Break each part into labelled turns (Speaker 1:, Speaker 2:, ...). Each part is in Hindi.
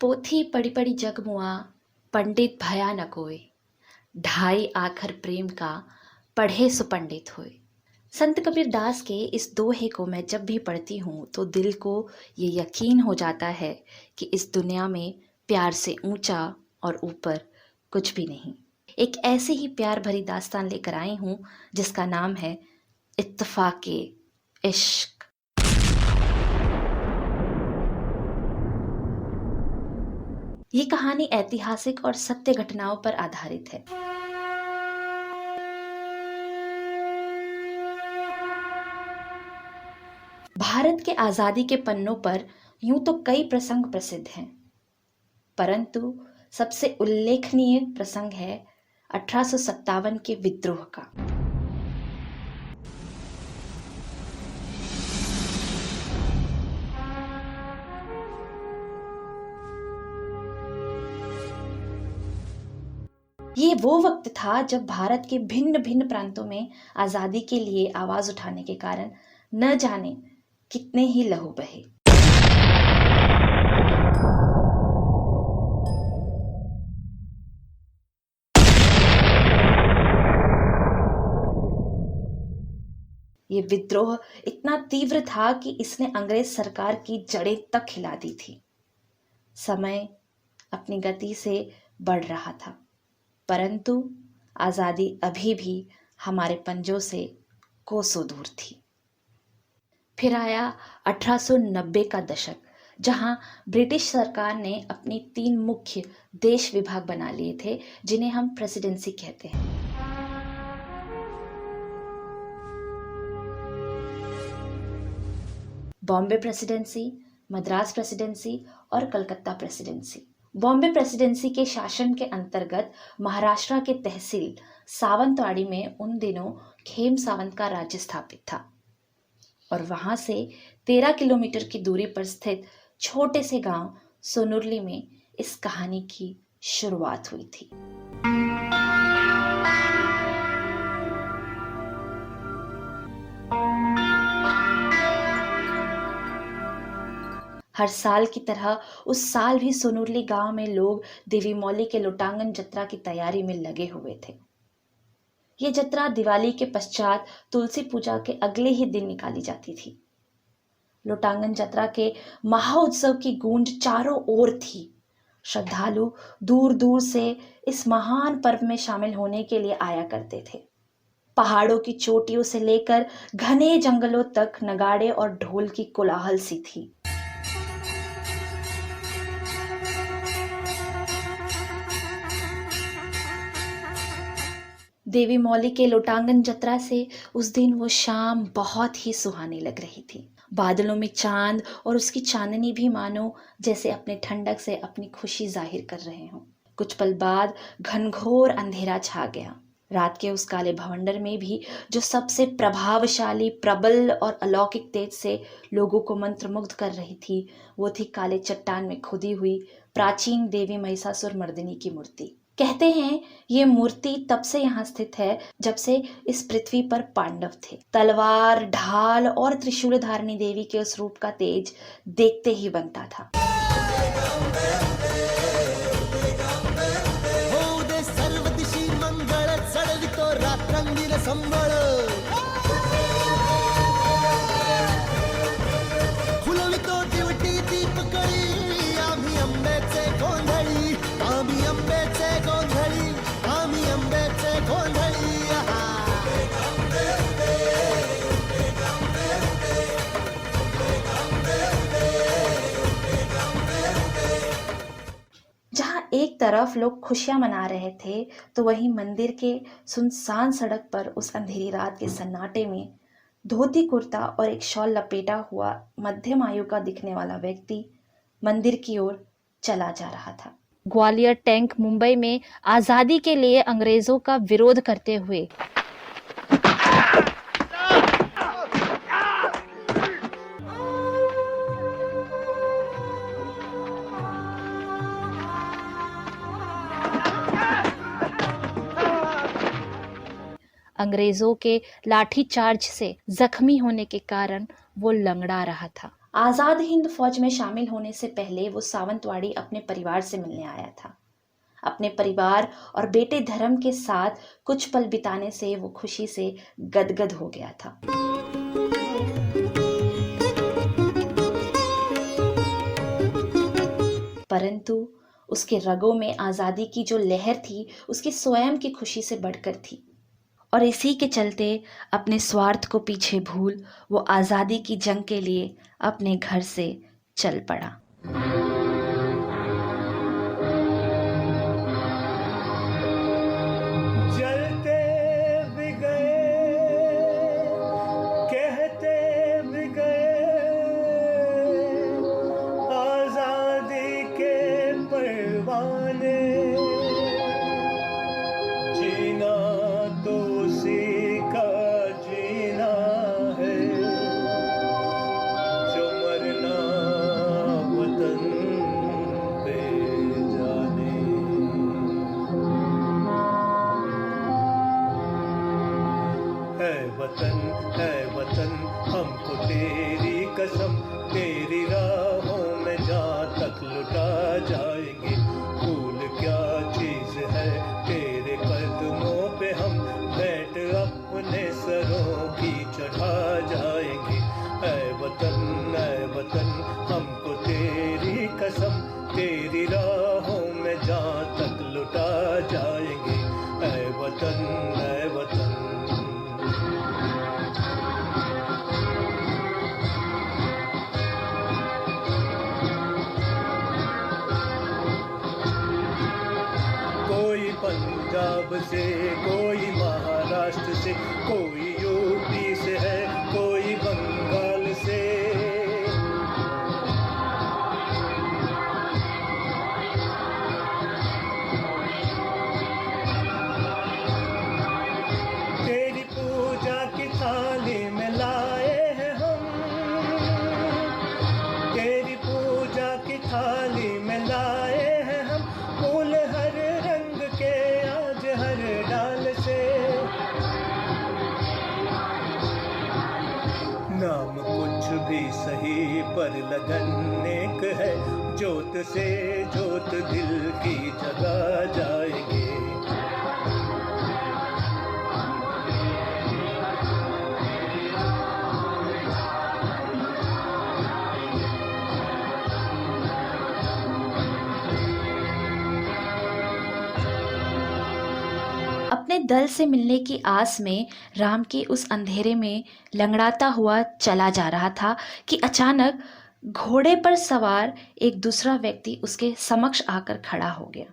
Speaker 1: पोथी पढ़ी पढ़ी जग मुआ, पंडित भया न कोय। ढाई आखर प्रेम का, पढ़े सो पंडित होए। संत कबीर दास के इस दोहे को मैं जब भी पढ़ती हूँ तो दिल को ये यकीन हो जाता है कि इस दुनिया में प्यार से ऊंचा और ऊपर कुछ भी नहीं। एक ऐसी ही प्यार भरी दास्तान लेकर आई हूँ जिसका नाम है इत्तफाके इश्क। ये कहानी ऐतिहासिक और सत्य घटनाओं पर आधारित है। भारत के आजादी के पन्नों पर यूं तो कई प्रसंग प्रसिद्ध हैं, परंतु सबसे उल्लेखनीय प्रसंग है 1857 के विद्रोह का। ये वो वक्त था जब भारत के भिन्न भिन्न प्रांतों में आजादी के लिए आवाज उठाने के कारण न जाने कितने ही लहू बहे। ये विद्रोह इतना तीव्र था कि इसने अंग्रेज सरकार की जड़ें तक हिला दी थी। समय अपनी गति से बढ़ रहा था, परंतु आजादी अभी भी हमारे पंजों से कोसों दूर थी। फिर आया 1890 का दशक, जहां ब्रिटिश सरकार ने अपनी 3 मुख्य देश विभाग बना लिए थे, जिन्हें हम प्रेसिडेंसी कहते हैं। बॉम्बे प्रेसिडेंसी, मद्रास प्रेसिडेंसी और कलकत्ता प्रेसिडेंसी। बॉम्बे प्रेसिडेंसी के शासन के अंतर्गत महाराष्ट्र के तहसील सावंतवाड़ी में उन दिनों खेम सावंत का राज्य स्थापित था और वहां से 13 किलोमीटर की दूरी पर स्थित छोटे से गांव सोनुरली में इस कहानी की शुरुआत हुई थी। हर साल की तरह उस साल भी सोनुरली गांव में लोग देवी मौली के लोटांगन जत्रा की तैयारी में लगे हुए थे। ये जत्रा दिवाली के पश्चात तुलसी पूजा के अगले ही दिन निकाली जाती थी। लोटांगन जत्रा के महाउत्सव की गूंज चारों ओर थी। श्रद्धालु दूर दूर से इस महान पर्व में शामिल होने के लिए आया करते थे। पहाड़ों की चोटियों से लेकर घने जंगलों तक नगाड़े और ढोल की कोलाहल सी थी। देवी मौली के लोटांगन जत्रा से उस दिन वो शाम बहुत ही सुहानी लग रही थी। बादलों में चांद और उसकी चांदनी भी मानो जैसे अपने ठंडक से अपनी खुशी जाहिर कर रहे हों। कुछ पल बाद घनघोर अंधेरा छा गया। रात के उस काले भवंडर में भी जो सबसे प्रभावशाली, प्रबल और अलौकिक तेज से लोगों को मंत्रमुग्ध कर रही थी, वो थी काले चट्टान में खुदी हुई प्राचीन देवी महिषासुर मर्दिनी की मूर्ति। कहते हैं ये मूर्ति तब से यहाँ स्थित है जब से इस पृथ्वी पर पांडव थे। तलवार, ढाल और त्रिशूल धारिणी देवी के उस रूप का तेज देखते ही बनता था। एक तरफ लोग खुशियां मना रहे थे तो वहीं मंदिर के सुनसान सड़क पर उस अंधेरी रात के सन्नाटे में धोती कुर्ता और एक शॉल लपेटा हुआ मध्यम आयु का दिखने वाला व्यक्ति मंदिर की ओर चला जा रहा था। ग्वालियर टैंक मुंबई में आजादी के लिए अंग्रेजों का विरोध करते हुए अंग्रेजों के लाठी चार्ज से जख्मी होने के कारण वो लंगड़ा रहा था। आज़ाद हिंद फौज में शामिल होने से पहले वो सावंतवाड़ी अपने परिवार से मिलने आया था। अपने परिवार और बेटे धर्म के साथ कुछ पल बिताने से वो खुशी से गदगद हो गया था। परंतु उसके रगों में आज़ादी की जो लहर थी, उसकी स्वयं की खुशी से बढ़कर थी। और इसी के चलते अपने स्वार्थ को पीछे भूल वो आज़ादी की जंग के लिए अपने घर से चल पड़ा।
Speaker 2: जलते भी गए, कहते भी गए, आजादी के परवाने। जीना तो उसी का जीना है, जो मरना वतन पे जाने। है वतन हमको तेरी कसम, तेरी राहों में जहाँ तक लुटा जाएंगे। भूल क्या चीज है तेरे कदमों पे हम बैठ अपने सरों की चढ़ा जाएंगे। है वतन हमको तेरी कसम, तेरी राहों में जहाँ तक लुटा जाएंगे। है वतन कोई पंजाब से, कोई महाराष्ट्र से, कोई यूपी से है, कोई बंगाल से। तेरी पूजा की थाली में लाए हैं हम, तेरी पूजा की थाली में लाए हैं हम, फूल हर रंग के आज हर डाल से। नाम कुछ भी सही पर लगन एक है, जोत से जोत दिल की जगा जाएंगे।
Speaker 1: अपने दल से मिलने की आस में राम के उस अंधेरे में लंगड़ाता हुआ चला जा रहा था कि अचानक घोड़े पर सवार एक दूसरा व्यक्ति उसके समक्ष आकर खड़ा हो गया।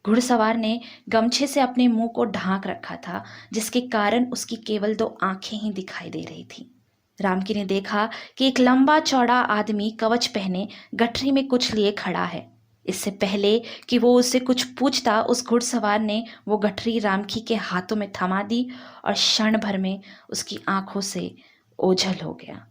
Speaker 1: घुड़सवार ने गमछे से अपने मुंह को ढांक रखा था, जिसके कारण उसकी केवल 2 आंखें ही दिखाई दे रही थी। रामकी ने देखा कि एक लंबा चौड़ा आदमी कवच पहने गठरी में कुछ लिए खड़ा है। इससे पहले कि वो उससे कुछ पूछता, उस घुड़सवार ने वो गठरी रामकी के हाथों में थमा दी और क्षण भर में उसकी आंखों से ओझल हो गया।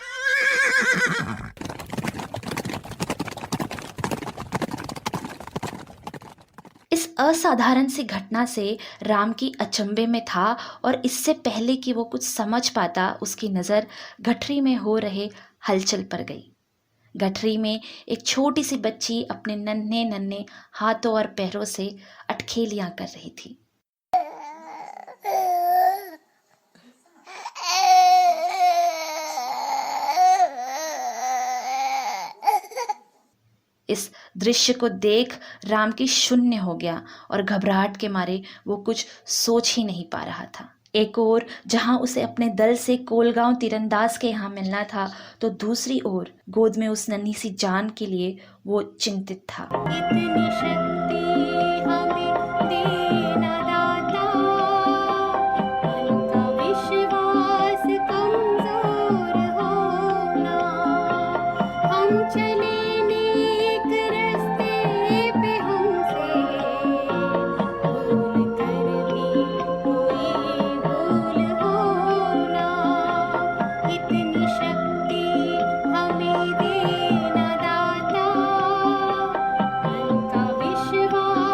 Speaker 1: इस असाधारण सी घटना से रामकी अचंभे में था और इससे पहले कि वो कुछ समझ पाता, उसकी नज़र गठरी में हो रहे हलचल पर गई। गठरी में एक छोटी सी बच्ची अपने नन्हे नन्हे हाथों और पैरों से अटखेलियां कर रही थी। इस दृश्य को देख रामकी शून्य हो गया और घबराहट के मारे वो कुछ सोच ही नहीं पा रहा था। एक ओर जहां उसे अपने दल से कोलगांव तीरंदाज के यहाँ मिलना था, तो दूसरी ओर गोद में उस नन्ही सी जान के लिए वो चिंतित था।
Speaker 3: इतनी शक्ति हमें देना दाता, मन का विश्वास कमजोर होना। हम चले नेक रास्ते पे, हमसे भूल कर भी कोई भूल होना। इतनी शक्ति हमें देना दाता, मन का विश्वास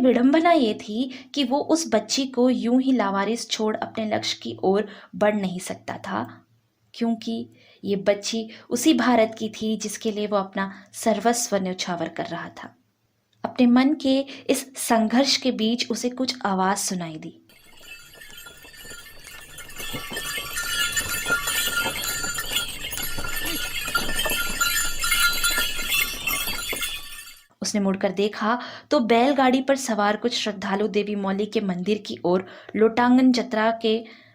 Speaker 1: विडंबना ये थी कि वो उस बच्ची को यूं ही लावारिस छोड़ अपने लक्ष्य की ओर बढ़ नहीं सकता था, क्योंकि ये बच्ची उसी भारत की थी जिसके लिए वो अपना सर्वस्व न्यौछावर कर रहा था। अपने मन के इस संघर्ष के बीच उसे कुछ आवाज सुनाई दी। उसने मुड़कर देखा तो बैलगाड़ी पर सवार कुछ श्रद्धालु देवी मौली के मंदिर की ओर लोटांगन जत्रा के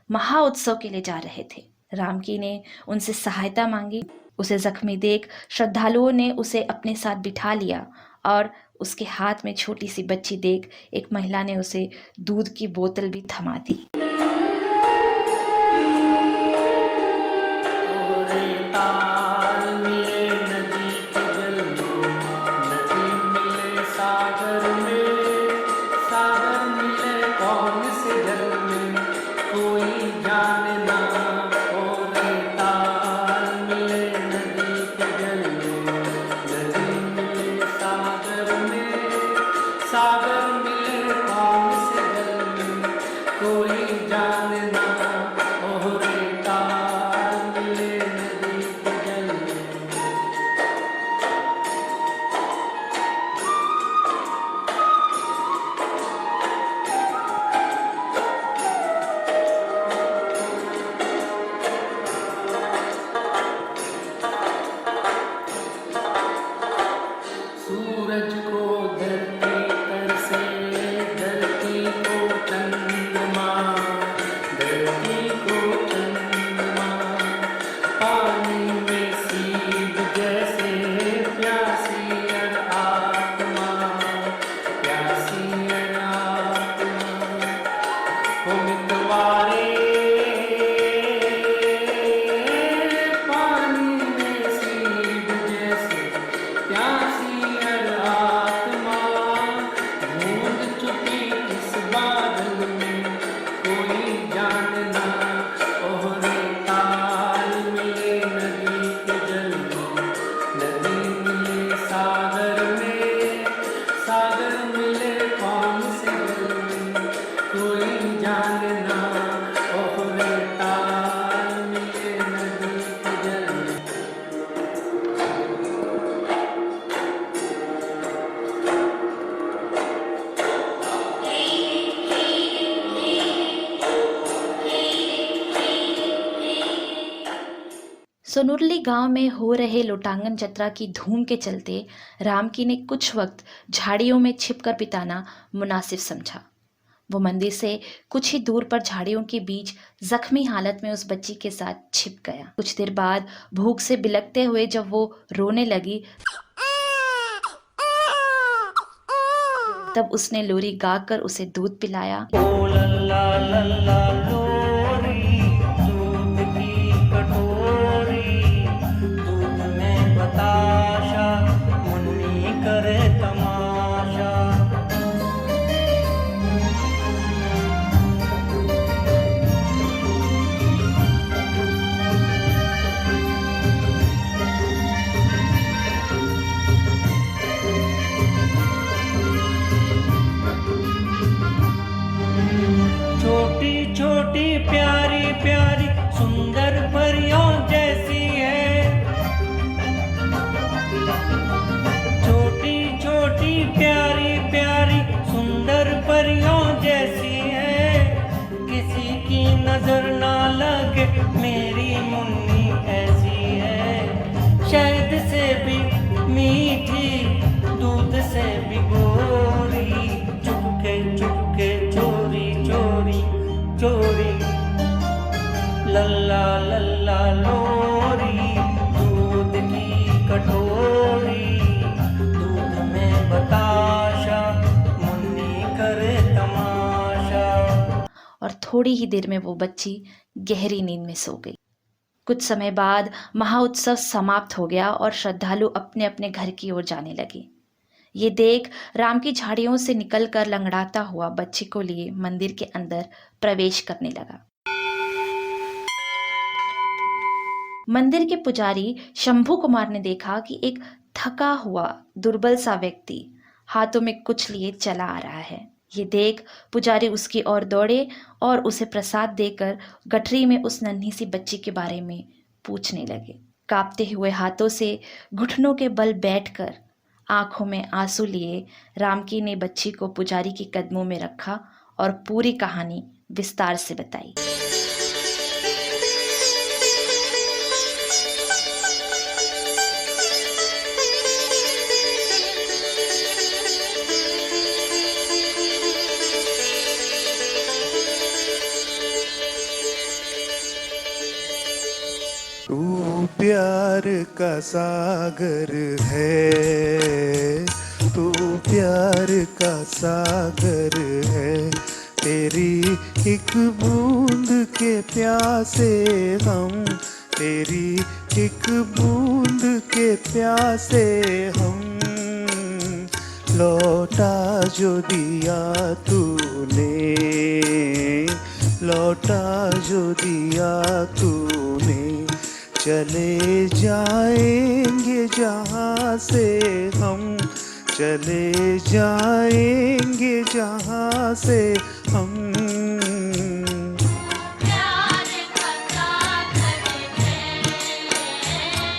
Speaker 1: महाउत्सव के लिए जा रहे थे। रामकी ने उनसे सहायता मांगी। उसे जख्मी देख श्रद्धालुओं ने उसे अपने साथ बिठा लिया और उसके हाथ में छोटी सी बच्ची देख एक महिला ने उसे दूध की बोतल भी थमा दी। सोनुरली गांव में हो रहे लोटांगन जत्रा की धूम के चलते रामकी ने कुछ वक्त झाड़ियों में छिपकर बिताना मुनासिब समझा। वो मंदिर से कुछ ही दूर पर झाड़ियों के बीच जख्मी हालत में उस बच्ची के साथ छिप गया। कुछ देर बाद भूख से बिलखते हुए जब वो रोने लगी तब उसने लोरी गाकर उसे दूध पिलाया।
Speaker 2: ओ लल्ला लल्ला लोरी, दूध की कटोरी, दूध में बताशा, मुन्नी करे तमाशा। छोटी छोटी प्यारी प्यारी सुंदर परियों जैसी है, छोटी छोटी प्यारी प्यारी सुंदर परियों जैसी है। किसी की नजर ना लगे मेरी मुन्नी ऐसी है। शहद से भी मीठी, दूध से भी गोरी, चुपके चुपके चोरी चोरी चोरी। लल्ला लल्ला लोरी, दूध की कटोरी, दूध में बताशा, मुन्नी करे तमाशा।
Speaker 1: और थोड़ी ही देर में वो बच्ची गहरी नींद में सो गई। कुछ समय बाद महाउत्सव समाप्त हो गया और श्रद्धालु अपने अपने घर की ओर जाने लगे। ये देख राम की झाड़ियों से निकलकर लंगड़ाता हुआ बच्ची को लिए मंदिर के अंदर प्रवेश करने लगा। मंदिर के पुजारी शंभू कुमार ने देखा कि एक थका हुआ दुर्बल सा व्यक्ति हाथों में कुछ लिए चला आ रहा है। ये देख पुजारी उसकी ओर दौड़े और उसे प्रसाद देकर गठरी में उस नन्ही सी बच्ची के बारे में पूछने लगे। कांपते हुए हाथों से घुटनों के बल बैठकर आंखों में आंसू लिए रामकी ने बच्ची को पुजारी के कदमों में रखा और पूरी कहानी विस्तार से बताई।
Speaker 2: तू प्यार का सागर है, तू प्यार का सागर है, तेरी एक बूंद के प्यासे हम, तेरी एक बूंद के प्यासे हम, लौटा जो दिया तूने, लौटा जो दिया तूने, चले जाएंगे जहाँ से हम, चले जाएंगे जहाँ से हम।
Speaker 3: प्यार का सागर है,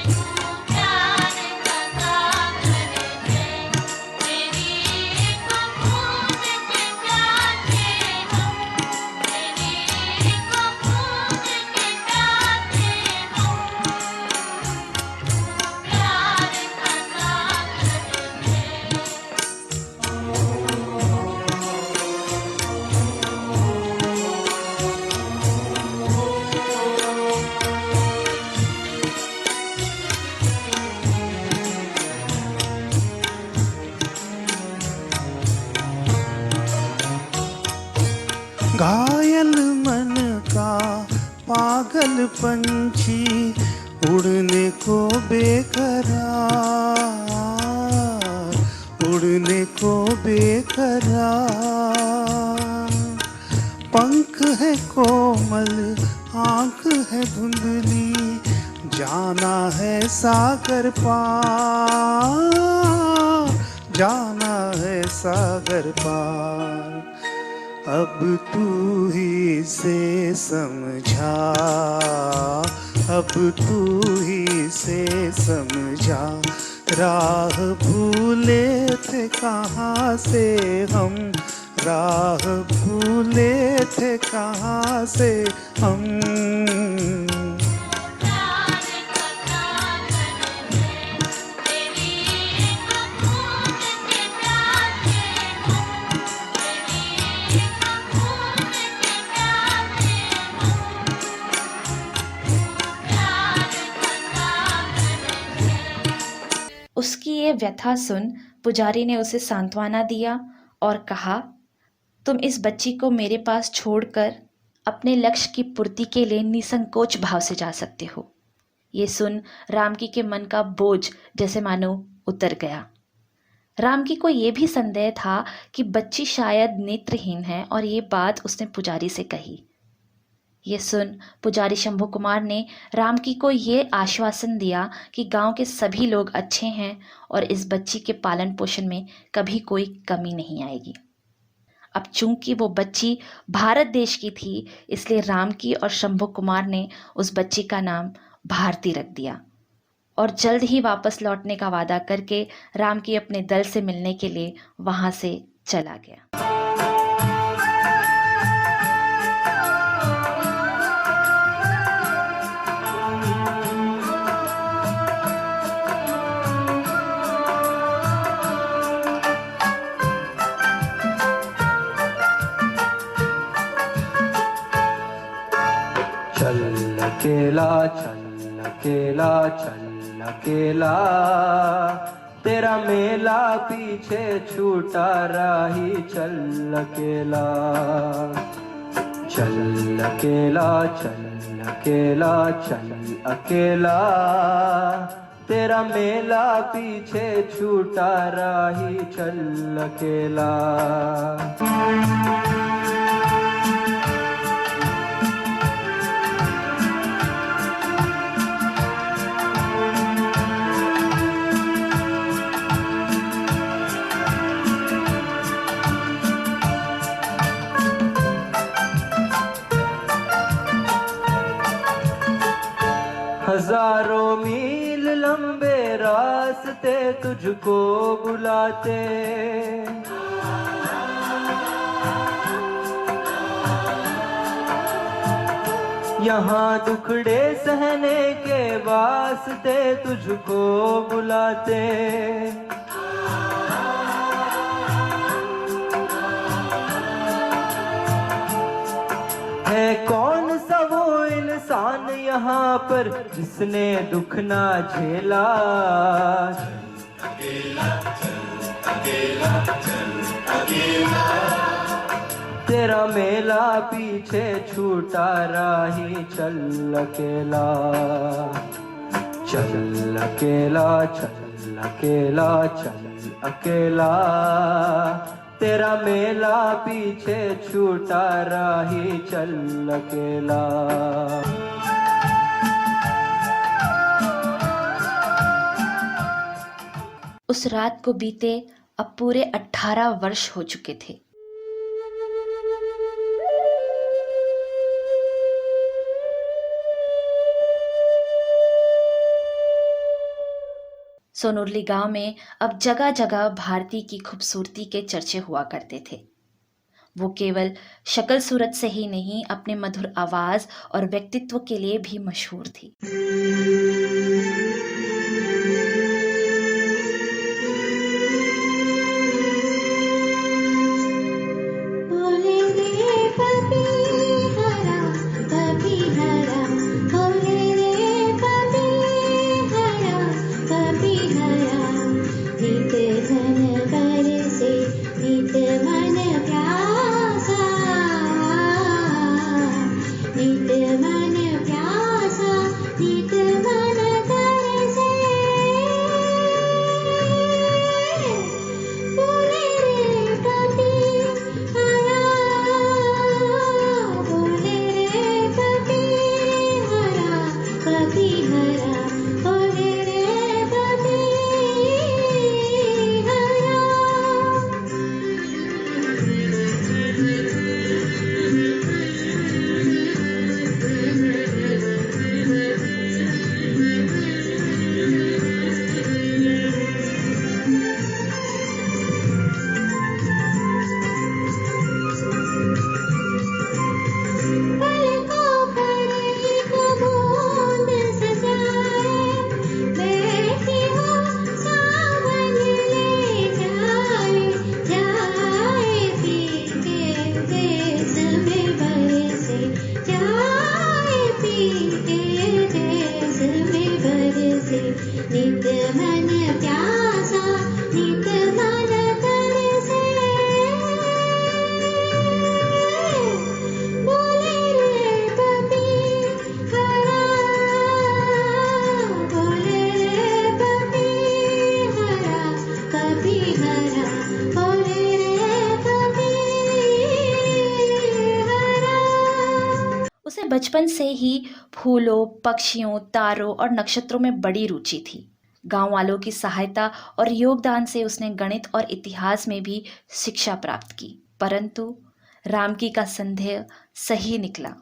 Speaker 3: तू प्यार का सागर है, तेरी एक बूंद के प्यासे हम, तेरी एक बूंद के प्यासे हम, प्यार का सागर है।
Speaker 2: घायल मन का पागल पंछी उड़ने को बेकरार, उड़ने को बेकरार, पंख है कोमल आंख है धुंधली, जाना है सागर पार, जाना है सागर पार, अब तू ही से समझा, अब तू ही से समझा, राह भूले थे कहाँ से हम, राह भूले थे कहाँ से हम।
Speaker 3: प्यार का सागर है, तेरी एक बूंद के प्यासे हम, तेरी एक बूंद के प्यासे हम, प्यार का सागर है।
Speaker 1: उसकी ये व्यथा सुन पुजारी ने उसे सांत्वना दिया और कहा, तुम इस बच्ची को मेरे पास छोड़कर अपने लक्ष्य की पूर्ति के लिए निसंकोच भाव से जा सकते हो। ये सुन रामकी के मन का बोझ जैसे मानो उतर गया। रामकी को ये भी संदेह था कि बच्ची शायद नेत्रहीन है और ये बात उसने पुजारी से कही। ये सुन पुजारी शंभू कुमार ने रामकी को ये आश्वासन दिया कि गांव के सभी लोग अच्छे हैं और इस बच्ची के पालन पोषण में कभी कोई कमी नहीं आएगी। अब चूंकि वो बच्ची भारत देश की थी, इसलिए रामकी और शंभू कुमार ने उस बच्ची का नाम भारती रख दिया और जल्द ही वापस लौटने का वादा करके रामकी अपने दल से मिलने के लिए वहां से चला गया।
Speaker 4: चल अकेला चल अकेला चल अकेला, तेरा मेला पीछे छूटा राही चल अकेला, चल अकेला चल अकेला चल अकेला, तेरा मेला पीछे छूटा राही चल अकेला। रास्ते तुझको बुलाते। यहाँ दुखड़े सहने के वास्ते तुझको बुलाते। है कौन सा वो इंसान यहाँ पर जिसने दुख ना झेला। तेरा मेला पीछे छूटा राही चल अकेला। चल अकेला चल अकेला चल अकेला। तेरा मेला पीछे छूटा राही चल अकेला।
Speaker 1: उस रात को बीते अब पूरे 18 वर्ष हो चुके थे। सोनुरली गांव में अब जगह जगह भारती की खूबसूरती के चर्चे हुआ करते थे। वो केवल शक्ल सूरत से ही नहीं, अपने मधुर आवाज और व्यक्तित्व के लिए भी मशहूर थी। बचपन से ही फूलों, पक्षियों, तारों और नक्षत्रों में बड़ी रुचि थी। गांव वालों की सहायता और योगदान से उसने गणित और इतिहास में भी शिक्षा प्राप्त की। परंतु रामकी का संदेह सही निकला।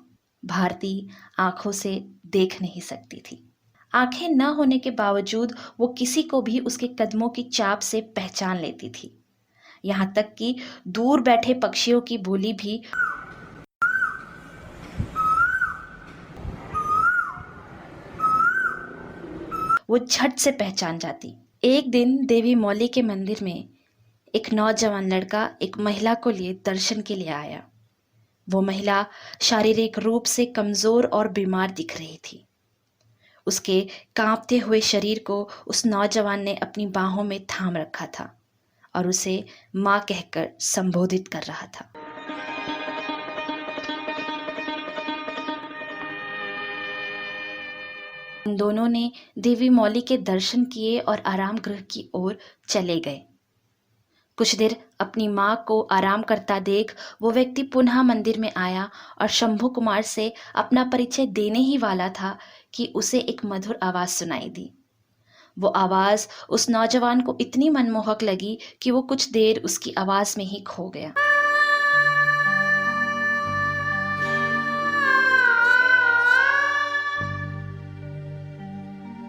Speaker 1: भारती आंखों से देख नहीं सकती थी। आंखें न होने के बावजूद वो किसी को भी उसके कदमों की चाप से पहचान लेती थी। यहाँ तक कि दूर बैठे पक्षियों की बोली भी वो झट से पहचान जाती। एक दिन देवी मौली के मंदिर में एक नौजवान लड़का एक महिला को लिए दर्शन के लिए आया। वो महिला शारीरिक रूप से कमजोर और बीमार दिख रही थी। उसके कांपते हुए शरीर को उस नौजवान ने अपनी बाहों में थाम रखा था और उसे माँ कहकर संबोधित कर रहा था। उन दोनों ने देवी मौली के दर्शन किए और आराम गृह की ओर चले गए। कुछ देर अपनी माँ को आराम करता देख वो व्यक्ति पुनः मंदिर में आया और शंभू कुमार से अपना परिचय देने ही वाला था कि उसे एक मधुर आवाज़ सुनाई दी। वो आवाज़ उस नौजवान को इतनी मनमोहक लगी कि वो कुछ देर उसकी आवाज़ में ही खो गया।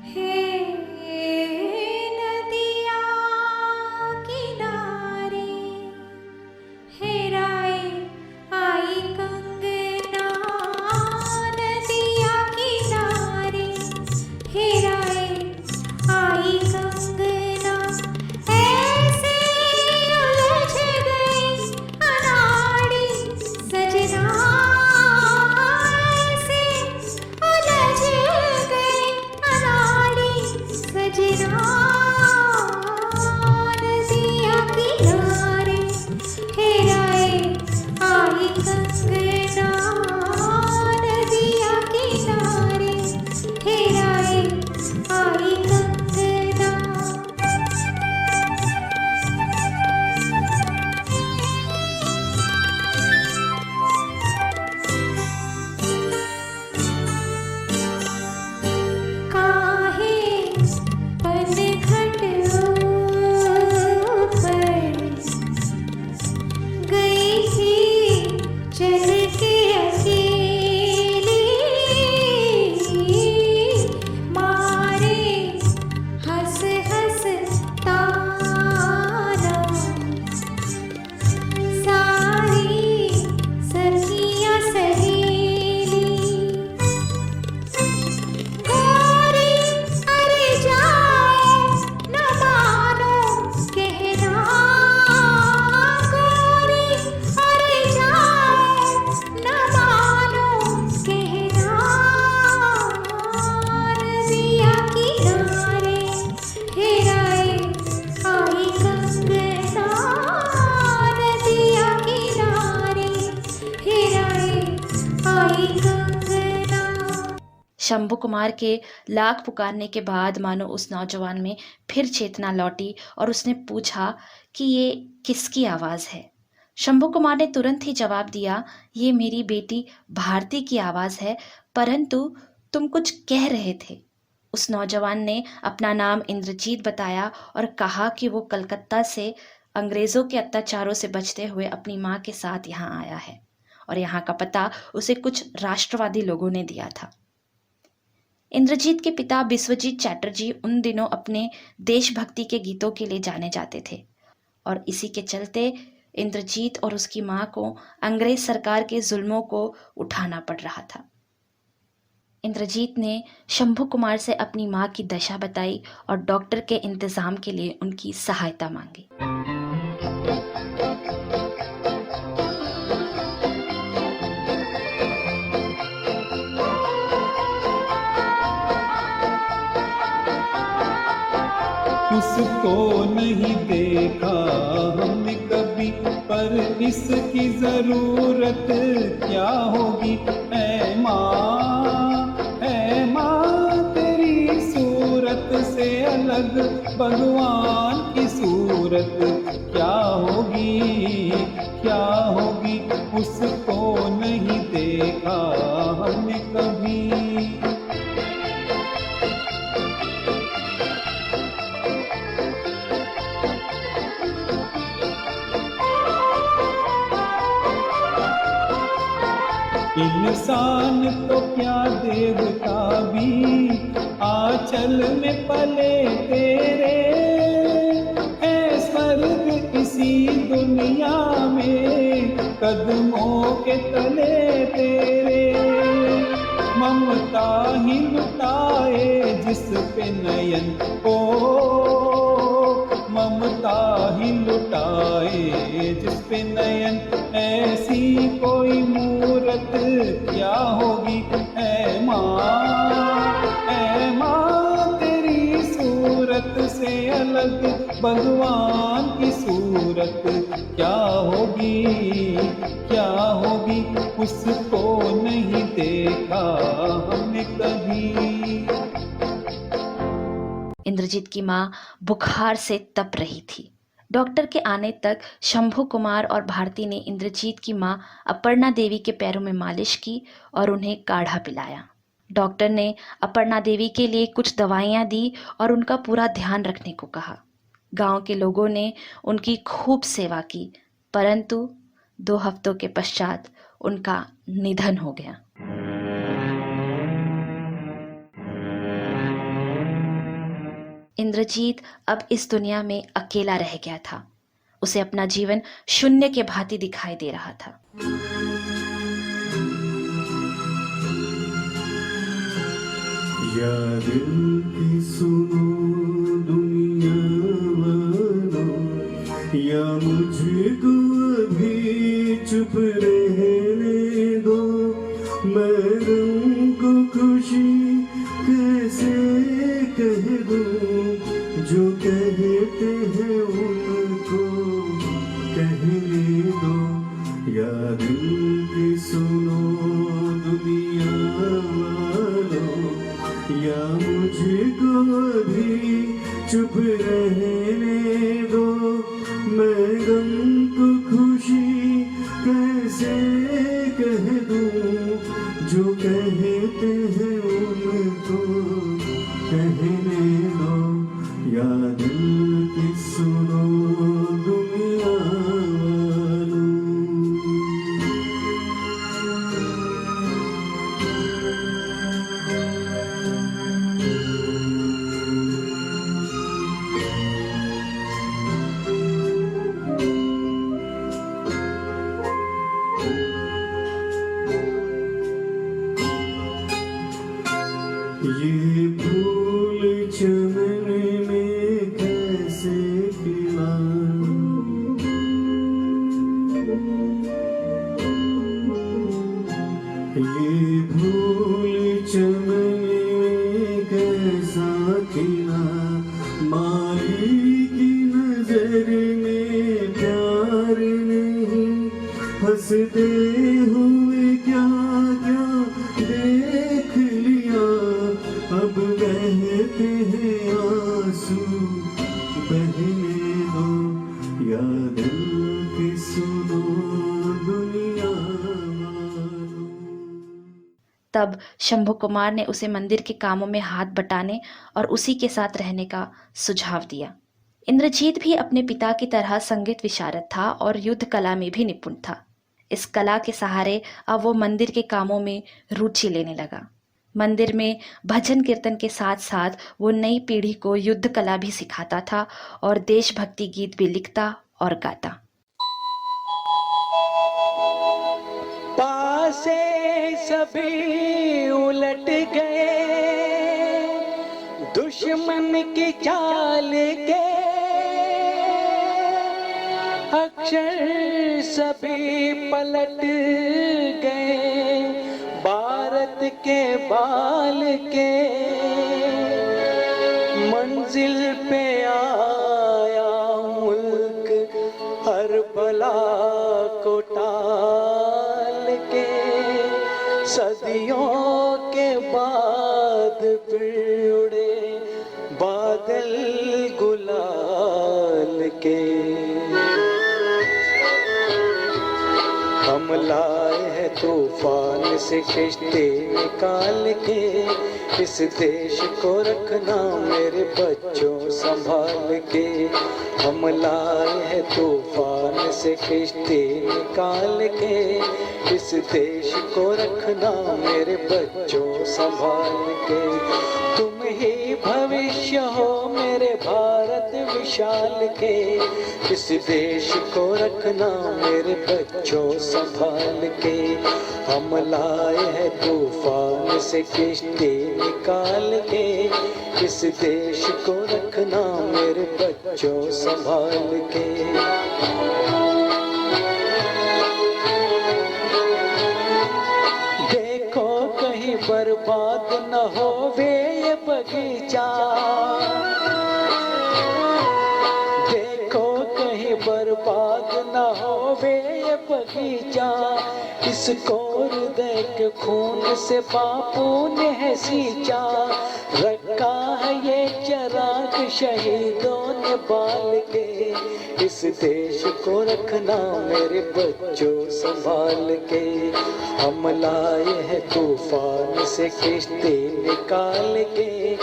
Speaker 3: हे नदी
Speaker 1: शंभू कुमार के लाख पुकारने के बाद मानो उस नौजवान में फिर चेतना लौटी और उसने पूछा कि ये किसकी आवाज़ है। शंभू कुमार ने तुरंत ही जवाब दिया, ये मेरी बेटी भारती की आवाज़ है, परंतु तुम कुछ कह रहे थे। उस नौजवान ने अपना नाम इंद्रजीत बताया और कहा कि वो कलकत्ता से अंग्रेज़ों के अत्याचारों से बचते हुए अपनी माँ के साथ यहाँ आया है और यहाँ का पता उसे कुछ राष्ट्रवादी लोगों ने दिया था। इंद्रजीत के पिता बिस्वजीत चैटर्जी उन दिनों अपने देशभक्ति के गीतों के लिए जाने जाते थे और इसी के चलते इंद्रजीत और उसकी माँ को अंग्रेज सरकार के जुल्मों को उठाना पड़ रहा था। इंद्रजीत ने शंभू कुमार से अपनी माँ की दशा बताई और डॉक्टर के इंतजाम के लिए उनकी सहायता मांगी।
Speaker 5: उसको नहीं देखा हमने कभी, पर इसकी जरूरत क्या होगी। ऐ माँ तेरी सूरत से अलग भगवान की सूरत क्या होगी, क्या होगी। उसको नहीं देखा हमने कभी। इंसान तो क्या देवता भी आंचल में पले तेरे, है स्वर्ग इसी दुनिया में कदमों के तले तेरे। ममता ही लुटाए जिस पे नयन को, ममता ही लुटाए जिस पे नयन, ऐसी कोई मूरत क्या होगी। ऐ माँ तेरी सूरत से अलग भगवान की सूरत क्या होगी, क्या होगी। उसको नहीं देखा हमने कभी।
Speaker 1: इंद्रजीत की माँ बुखार से तप रही थी। डॉक्टर के आने तक शंभू कुमार और भारती ने इंद्रजीत की माँ अपर्णा देवी के पैरों में मालिश की और उन्हें काढ़ा पिलाया। डॉक्टर ने अपर्णा देवी के लिए कुछ दवाइयाँ दी और उनका पूरा ध्यान रखने को कहा। गांव के लोगों ने उनकी खूब सेवा की, परंतु 2 हफ्तों के पश्चात उनका निधन हो गया। इंद्रजीत अब इस दुनिया में अकेला रह गया था। उसे अपना जीवन शून्य के भांति दिखाई दे रहा था।
Speaker 6: या दिल की सुनो दुनिया वालों, या मुझको अभी चुप रहने दो। मैं गम को खुशी कैसे कह दूं, जो कहते हैं उनको कहने दो। या दिल की सुनो दुनिया वालों, या मुझको अभी चुप रहने दो। मैं गम को खुशी कैसे कह दूं, जो कहते हैं उनको कहने दो। या दिल की सुनो दुनिया वालों। ये फूल चमन में कैसे खिला, ये फूल चमन में कैसा खिला। माली की नजर में प्यार नहीं, हंसते हुए क्या क्या देख लिया। या दिल की सुनो दुनिया वालों।
Speaker 1: तब शंभू कुमार ने उसे मंदिर के कामों में हाथ बटाने और उसी के साथ रहने का सुझाव दिया। इंद्रजीत भी अपने पिता की तरह संगीत विशारद था और युद्ध कला में भी निपुण था। इस कला के सहारे अब वो मंदिर के कामों में रुचि लेने लगा। मंदिर में भजन कीर्तन के साथ साथ वो नई पीढ़ी को युद्ध कला भी सिखाता था और देशभक्ति गीत भी लिखता और गाता।
Speaker 2: पासे सभी उलट गए दुश्मन की चाल के, अक्षर सभी पलट गए भारत के बाल के। मंजिल पे आया मुल्क हर बला को टाल के, सदियों के बाद फिर उड़े बादल गुलाल के। हम लाए हैं तूफान से किश्ती निकाल के, इस देश को रखना मेरे बच्चों संभाल के। हम लाए हैं तूफान से किश्ती निकाल के, इस देश को रखना मेरे बच्चों संभाल के। तुम ही भविष्य हो मेरे भारत विशाल के, इस देश को रखना मेरे बच्चों संभाल के। हम लाए हैं तूफान से किश्ती निकाल के, इस देश को रखना मेरे बच्चों संभाल के। देखो कहीं बर्बाद न होवे ये बगीचा, देखो कहीं बर्बाद न होवे ये बगीचा। इसको हृदय के खून से बापू ने है सींचा, रखा है ये चिराग शहीदों ने बाल के। इस देश को रखना मेरे बच्चों संभाल के। हम लाए हैं तूफान से किश्ती निकाल के,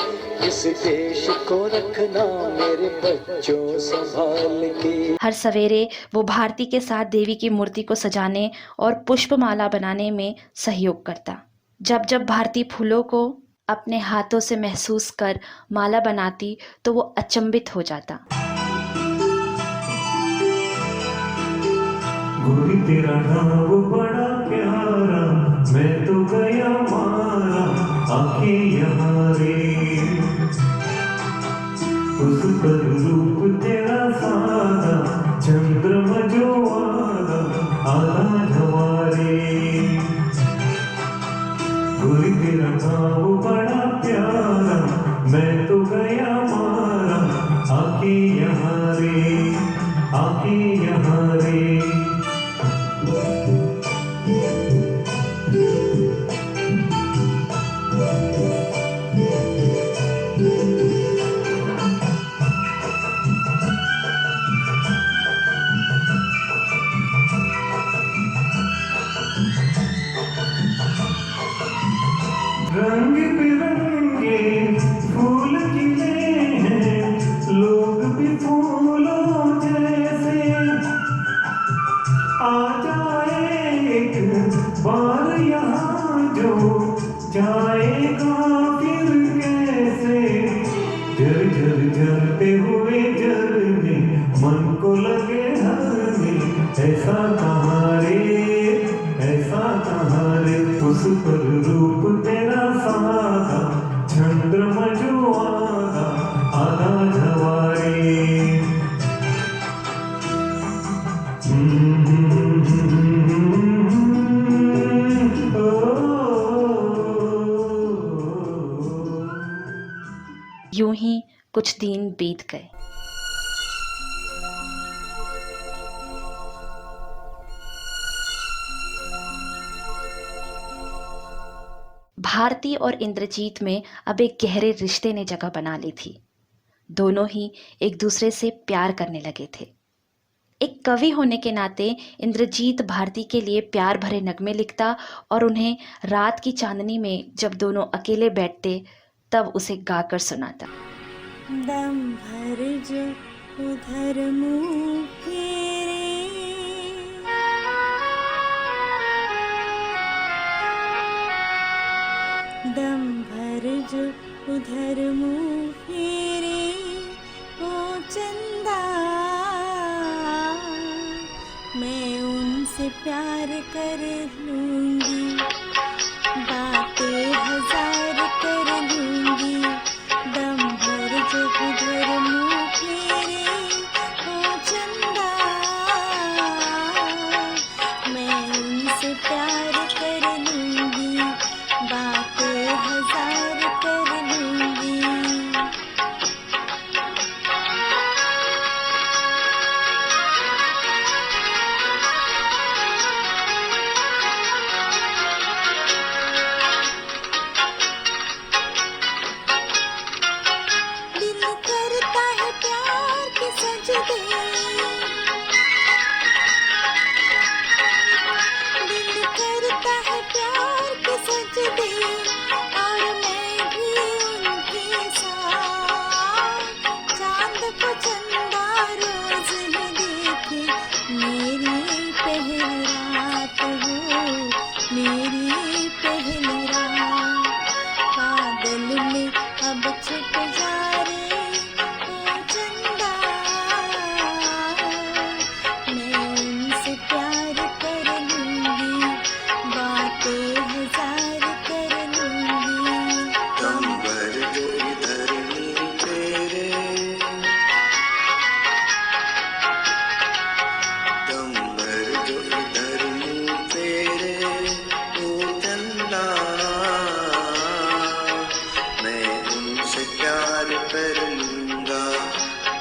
Speaker 2: इस देश को रखना मेरे बच्चों संभाल के।
Speaker 1: हर सवेरे वो भारती के साथ देवी की मूर्ति को सजाने और पुष्पमाला बनाने में सहयोग करता। जब जब भारती फूलों को अपने हाथों से महसूस कर माला बनाती तो वो अचंभित हो जाता।
Speaker 6: गोरी तेरा नाम बड़ा प्यारा, मैं तो गया मारा आंखें यहाँ रे। उस पर रूप तेरा सादा, चंद्रमा जो आदा आधा झवारे। गोरी तेरा नाम बड़ा प्यारा, मैं तो गया मारा आंखें यहाँ रे, आंखें यहाँ रे। रंग बिरंगे फूल खिले हैं, लोग भी फूलों जैसे। आ जाए एक बार यहाँ जो जाएगा फिर कैसे। झर झर झरते हुए झरने मन को लगे हरने, ऐसा कहाँ रे, ऐसा कहाँ रे। उस पर रूप तेरा सादा, चंद्रमा जो आधा आधा झवारे।
Speaker 1: यूं ही कुछ दिन बीत गए। भारती और इंद्रजीत में अब एक गहरे रिश्ते ने जगह बना ली थी। दोनों ही एक दूसरे से प्यार करने लगे थे। एक कवि होने के नाते इंद्रजीत भारती के लिए प्यार भरे नगमे लिखता और उन्हें रात की चांदनी में जब दोनों अकेले बैठते तब उसे गाकर सुनाता।
Speaker 7: दम भर जो उधर मुँह फेरे, दम भर जो उधर मुँह फेरे, ओ चंदा मैं उनसे प्यार कर लूँगी, बातें हजार कर लूँगी। दम भर जो उधर मुँह फेरे, ओ चंदा मैं उनसे प्यार कर लूँगी, बातें हजार कर लूँगी। दिल करता है प्यार के सजदे, दिल करता है प्यार के सजदे, और मैं भी उनके साथ चांद को चंदा रोज ही देखे। मेरी पहली रात हो, मेरी पहली रात, बादल में अब छुप जा रे, ओ चंदा मैं उनसे प्यार कर लूँगी, बातें हजार कर लूँगी।
Speaker 2: दम भर जो इधर मुँह फेरे, दम भर जो इधर मुँह फेरे, ओ चंदा मैं उनसे प्यार कर लूँगा,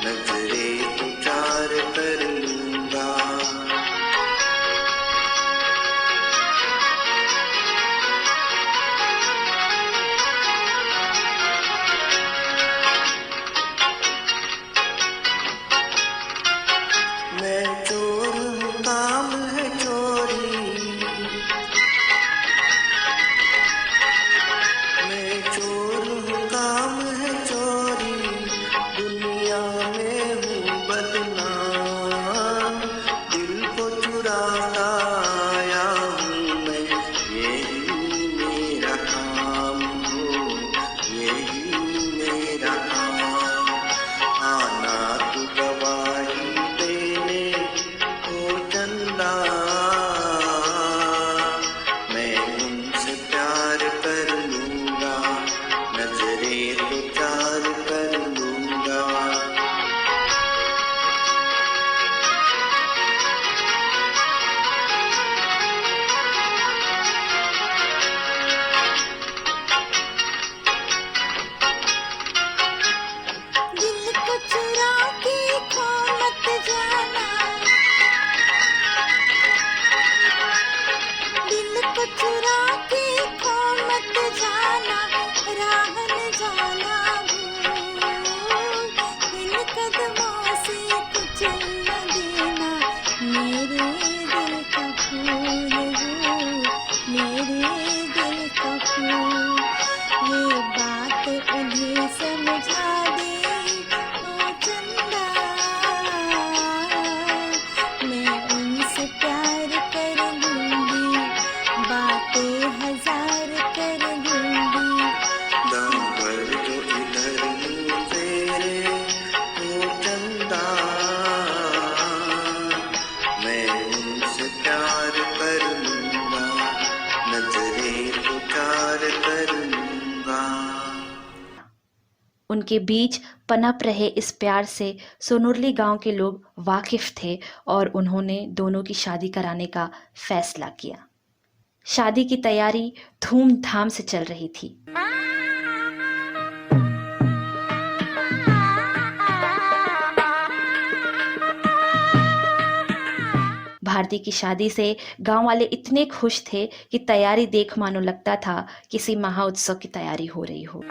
Speaker 2: नजरें तो चार कर लूँगा। मैं चोर हूँ, काम है चोरी, मैं चोर हूँ, काम है चोरी, दुनिया में हूँ बदनाम, दिल को चुराता आया हूँ मैं, यही मेरा काम हो, यही मेरा काम। आना तू गवाही देने, ओ चंदा मैं उनसे प्यार कर लूँगा, नजरें तो चार कर लूँगा।
Speaker 7: दिल को चुरा के खो मत जाना, दिल को चुरा के खो मत जाना, राह न जाना भूल, इन कदमों से कुचल न देना, मेरे दिल का फूल हो, मेरे दिल का फूल। ये बात उन्हें समझा दे, ओ चंदा मैं उनसे प्यार कर लूँगी, बातें हजार कर लूँगी।
Speaker 2: दम भर जो इधर मुँह फेरे, ओ चंदा मैं उनसे प्यार कर लूँगा, नजरें तो चार कर लूँगा।
Speaker 1: उनके बीच पनप रहे इस प्यार से सोनुरली गांव के लोग वाकिफ थे और उन्होंने दोनों की शादी कराने का फैसला किया। शादी की तैयारी धूमधाम से चल रही थी। भारती की शादी से गांव वाले इतने खुश थे कि तैयारी देख मानो लगता था किसी महाउत्सव की तैयारी हो रही हो।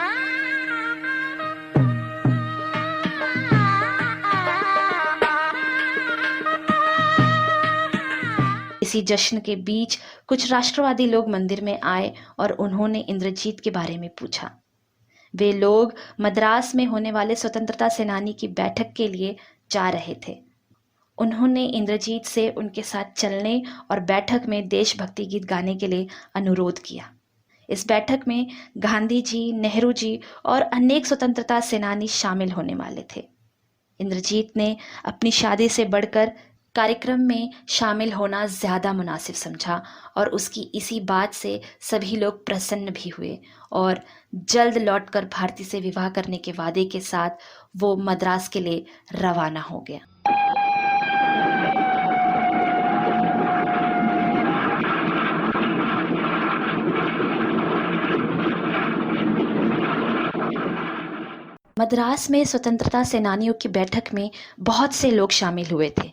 Speaker 1: इसी जश्न के बीच कुछ राष्ट्रवादी लोग मंदिर में आए और उन्होंने इंद्रजीत के बारे में पूछा। वे लोग मद्रास में होने वाले स्वतंत्रता सेनानी की बैठक के लिए जा रहे थे। उन्होंने इंद्रजीत से उनके साथ चलने और बैठक में देशभक्ति गीत गाने के लिए अनुरोध किया। इस बैठक में गांधी जी, नेहरू जी और अनेक स्वतंत्रता सेनानी शामिल होने वाले थे। इंद्रजीत ने अपनी शादी से बढ़कर कार्यक्रम में शामिल होना ज़्यादा मुनासिब समझा और उसकी इसी बात से सभी लोग प्रसन्न भी हुए और जल्द लौटकर भारती से विवाह करने के वादे के साथ वो मद्रास के लिए रवाना हो गया। मद्रास में स्वतंत्रता सेनानियों की बैठक में बहुत से लोग शामिल हुए थे।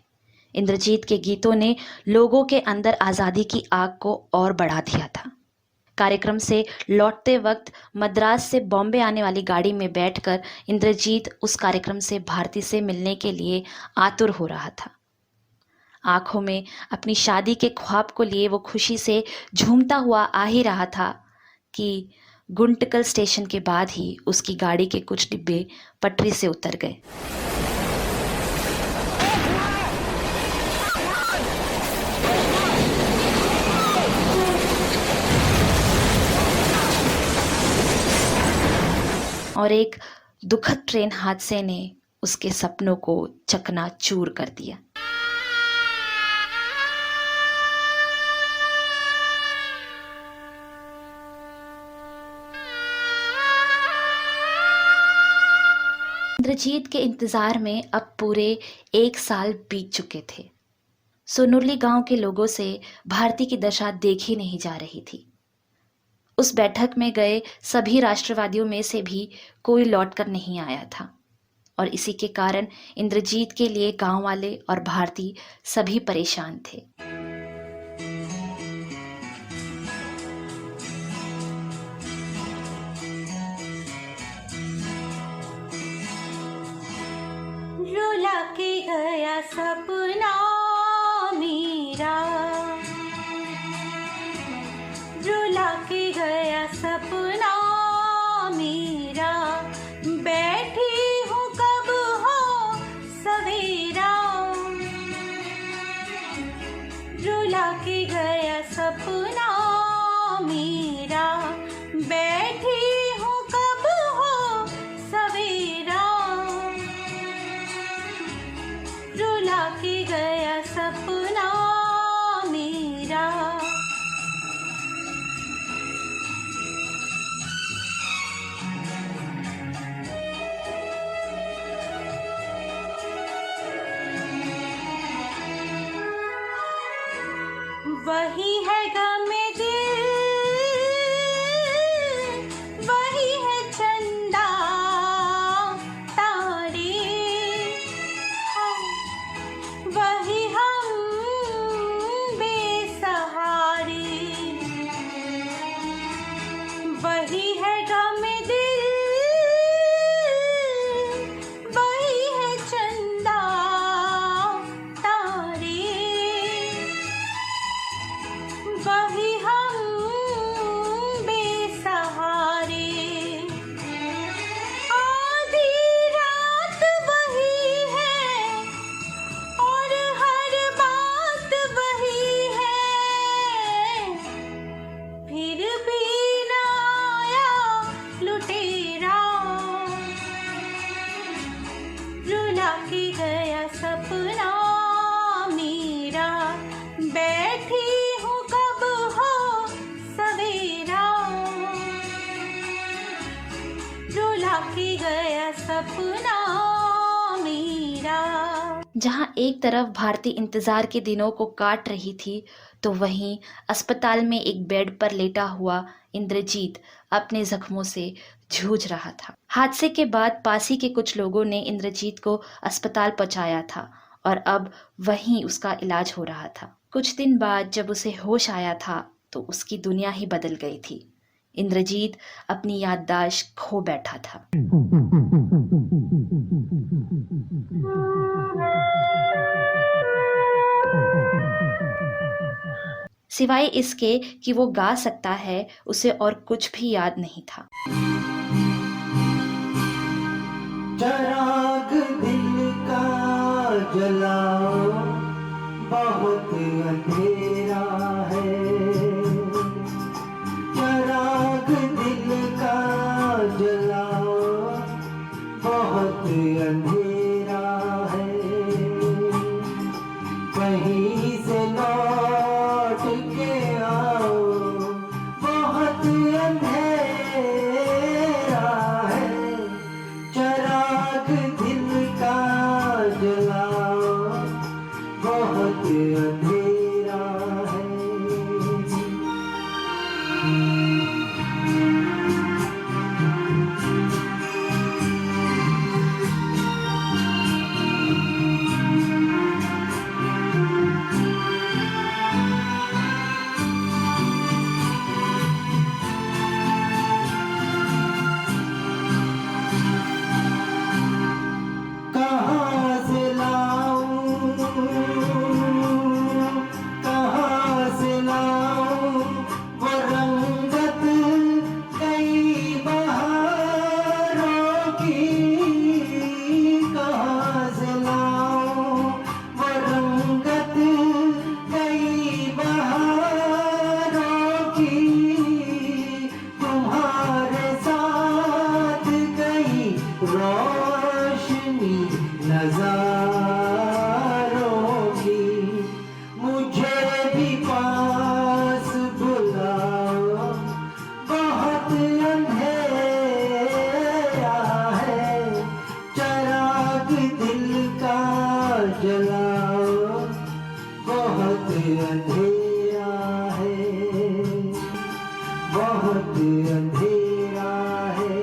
Speaker 1: इंद्रजीत के गीतों ने लोगों के अंदर आज़ादी की आग को और बढ़ा दिया था। कार्यक्रम से लौटते वक्त मद्रास से बॉम्बे आने वाली गाड़ी में बैठकर इंद्रजीत उस कार्यक्रम से भारती से मिलने के लिए आतुर हो रहा था। आंखों में अपनी शादी के ख्वाब को लिए वो खुशी से झूमता हुआ आ ही रहा था कि गुंटकल स्टेशन के बाद ही उसकी गाड़ी के कुछ डिब्बे पटरी से उतर गए। और एक दुखद ट्रेन हादसे ने उसके सपनों को चकनाचूर कर दिया। इंद्रजीत के इंतज़ार में अब पूरे 1 साल बीत चुके थे। सोनुरली गांव के लोगों से भारती की दशा देखी नहीं जा रही थी। उस बैठक में गए सभी राष्ट्रवादियों में से भी कोई लौटकर नहीं आया था और इसी के कारण इंद्रजीत के लिए गांव वाले और भारती सभी परेशान थे।
Speaker 7: रुला के गया सपना मेरा, रुला के गया सपना मेरा, बैठी हूँ कब हो सवेरा, रुला के गया सपना मेरा, बैठी हूँ कब हो सवेरा, रुला के गया सपना मेरा। वही है गम दिल, वही है चंदा तारे, वही हम बेसहारे, वही है गम दिल, वही है चंदा तारे, वही हम बेसहारे, आधी रात वही है और हर बात वही है, फिर भी ना आया लुटेरा, रुला के गया सपना मेरा, बैठी हूँ कब हो सवेरा, रुला के गया सपना मेरा।
Speaker 1: जहां एक तरफ भारती इंतजार के दिनों को काट रही थी तो वहीं अस्पताल में एक बेड पर लेटा हुआ इंद्रजीत अपने जख्मों से जूझ रहा था। हादसे के बाद पास ही के कुछ लोगों ने इंद्रजीत को अस्पताल पहुंचाया था और अब वहीं उसका इलाज हो रहा था। कुछ दिन बाद जब उसे होश आया था तो उसकी दुनिया ही बदल गई थी। इंद्रजीत अपनी याददाश्त खो बैठा था। सिवाय इसके कि वो गा सकता है, उसे और कुछ भी याद नहीं था।
Speaker 4: चराग दिल का जलाओ, बहुत अंधेरा है। चराग दिल का जलाओ, बहुत अंधेरा है। कहीं से लौट के आओ, बहुत अंधेरा है। चराग दिल का जलाओ, बहुत अंधेरा है। कहाँ से लाऊं, कहाँ से लाऊं वो रंगत कई बहारों की। कहाँ से लाऊं वो रंगत कई बहारों की। तुम्हारे साथ कई रोशनी नजारों की। मुझे भी पास बुलाओ, बहुत अंधेरा है। चराग दिल का जलाओ, बहुत अंधेरा है। बहुत अंधेरा है।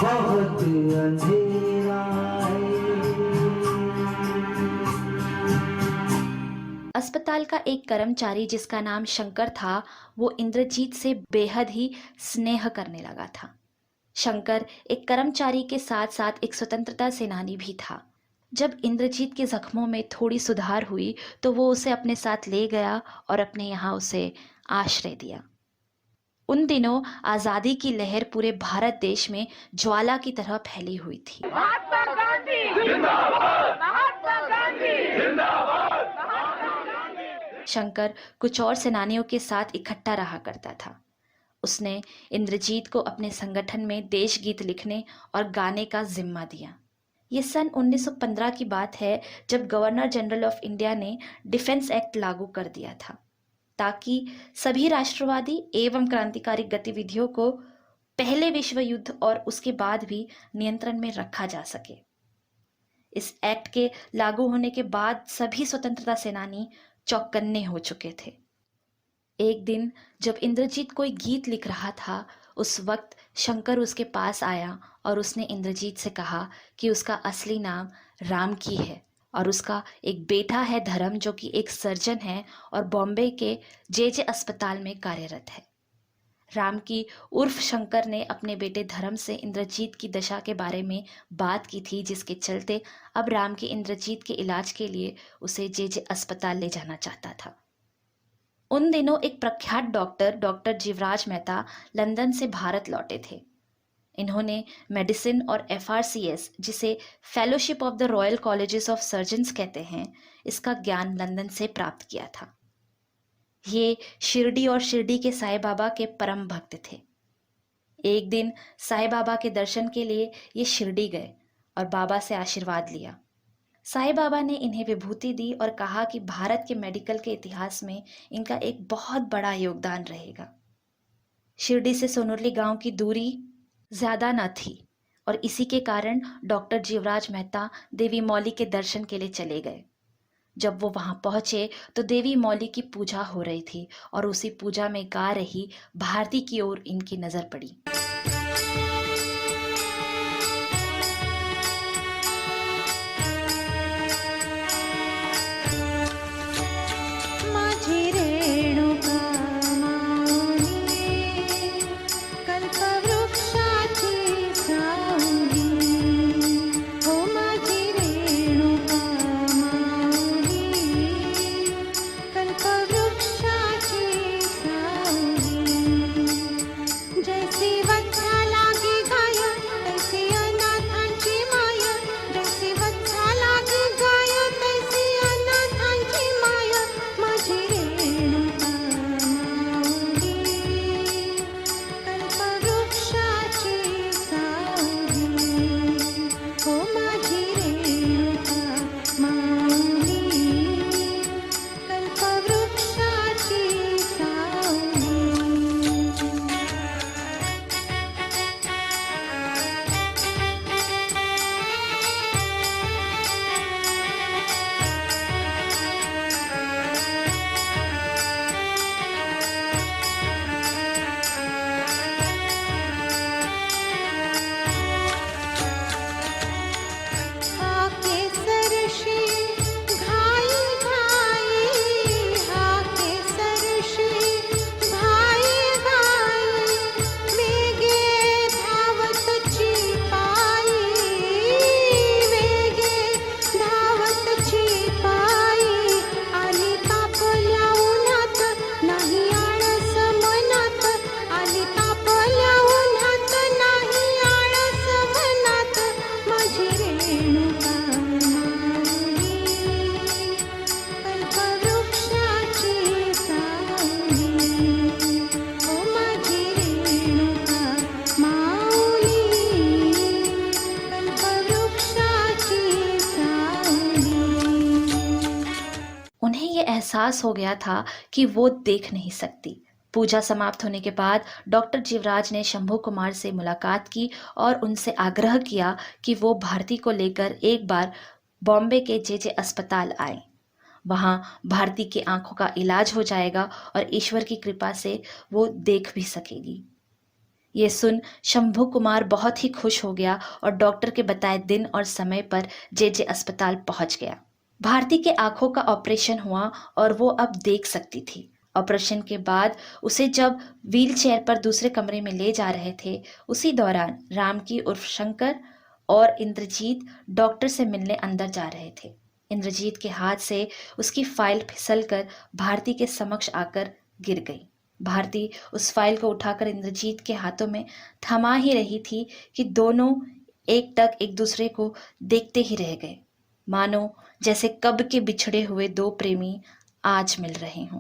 Speaker 4: बहुत अंधेरा है।
Speaker 1: अस्पताल का एक कर्मचारी जिसका नाम शंकर था, वो इंद्रजीत से बेहद ही स्नेह करने लगा था। शंकर एक कर्मचारी के साथ साथ एक स्वतंत्रता सेनानी भी था। जब इंद्रजीत के जख्मों में थोड़ी सुधार हुई तो वो उसे अपने साथ ले गया और अपने यहाँ उसे आश्रय दिया। उन दिनों आज़ादी की लहर पूरे भारत देश में ज्वाला की तरह फैली हुई थी। शंकर कुछ और सेनानियों के साथ इकट्ठा रहा करता था। उसने इंद्रजीत को अपने संगठन में देश गीत लिखने और गाने का जिम्मा दिया। ये सन 1915 की बात है, जब गवर्नर जनरल ऑफ इंडिया ने डिफेंस एक्ट लागू कर दिया था ताकि सभी राष्ट्रवादी एवं क्रांतिकारी गतिविधियों को पहले विश्व युद्ध और उसके बाद भी नियंत्रण में रखा जा सके। इस एक्ट के लागू होने के बाद सभी स्वतंत्रता सेनानी चौकन्ने हो चुके थे। एक दिन जब इंद्रजीत कोई गीत लिख रहा था, उस वक्त शंकर उसके पास आया और उसने इंद्रजीत से कहा कि उसका असली नाम राम की है और उसका एक बेटा है धर्म, जो कि एक सर्जन है और बॉम्बे के जे अस्पताल में कार्यरत है। राम की उर्फ शंकर ने अपने बेटे धर्म से इंद्रजीत की दशा के बारे में बात की थी, जिसके चलते अब राम की इंद्रजीत के इलाज के लिए उसे जे अस्पताल ले जाना चाहता था। उन दिनों एक प्रख्यात डॉक्टर जीवराज मेहता लंदन से भारत लौटे थे। इन्होंने मेडिसिन और FRCS, जिसे fellowship of the royal colleges of surgeons कहते हैं, इसका ज्ञान लंदन से प्राप्त किया था। ये शिरडी और शिरडी के साईं बाबा के परम भक्त थे। एक दिन साईं बाबा के दर्शन के लिए ये शिरडी गए और बाबा से आशीर्वाद लिया। साईं बाबा ने इन्हें विभूति दी और कहा कि भारत के मेडिकल के इतिहास में इनका एक बहुत बड़ा योगदान रहेगा। शिरडी से सोनुरली गांव की दूरी ज़्यादा न थी और इसी के कारण डॉक्टर जीवराज मेहता देवी मौली के दर्शन के लिए चले गए। जब वो वहां पहुंचे तो देवी मौली की पूजा हो रही थी और उसी पूजा में गा रही भारती की ओर इनकी नजर पड़ी।
Speaker 7: माझी रेणुका माऊली, कल्पवृक्षाची सावली. हो माझी रेणुका माऊली, कल्पवृक्षाची
Speaker 1: एहसास हो गया था कि वो देख नहीं सकती। पूजा समाप्त होने के बाद डॉक्टर जीवराज ने शंभू कुमार से मुलाकात की और उनसे आग्रह किया कि वो भारती को लेकर एक बार बॉम्बे के जे अस्पताल आए। वहाँ भारती की आंखों का इलाज हो जाएगा और ईश्वर की कृपा से वो देख भी सकेगी। ये सुन शंभू कुमार बहुत ही खुश हो गया और डॉक्टर के बताए दिन और समय पर जे अस्पताल पहुंच गया। भारती के आंखों का ऑपरेशन हुआ और वो अब देख सकती थी। ऑपरेशन के बाद उसे जब व्हील चेयर पर दूसरे कमरे में ले जा रहे थे, उसी दौरान रामकी उर्फ शंकर और इंद्रजीत डॉक्टर से मिलने अंदर जा रहे थे। इंद्रजीत के हाथ से उसकी फाइल फिसलकर भारती के समक्ष आकर गिर गई। भारती उस फाइल को उठाकर इंद्रजीत के हाथों में थमा ही रही थी कि दोनों एकटक एक दूसरे को देखते ही रह गए, मानो जैसे कब के बिछड़े हुए दो प्रेमी आज मिल रहे हों।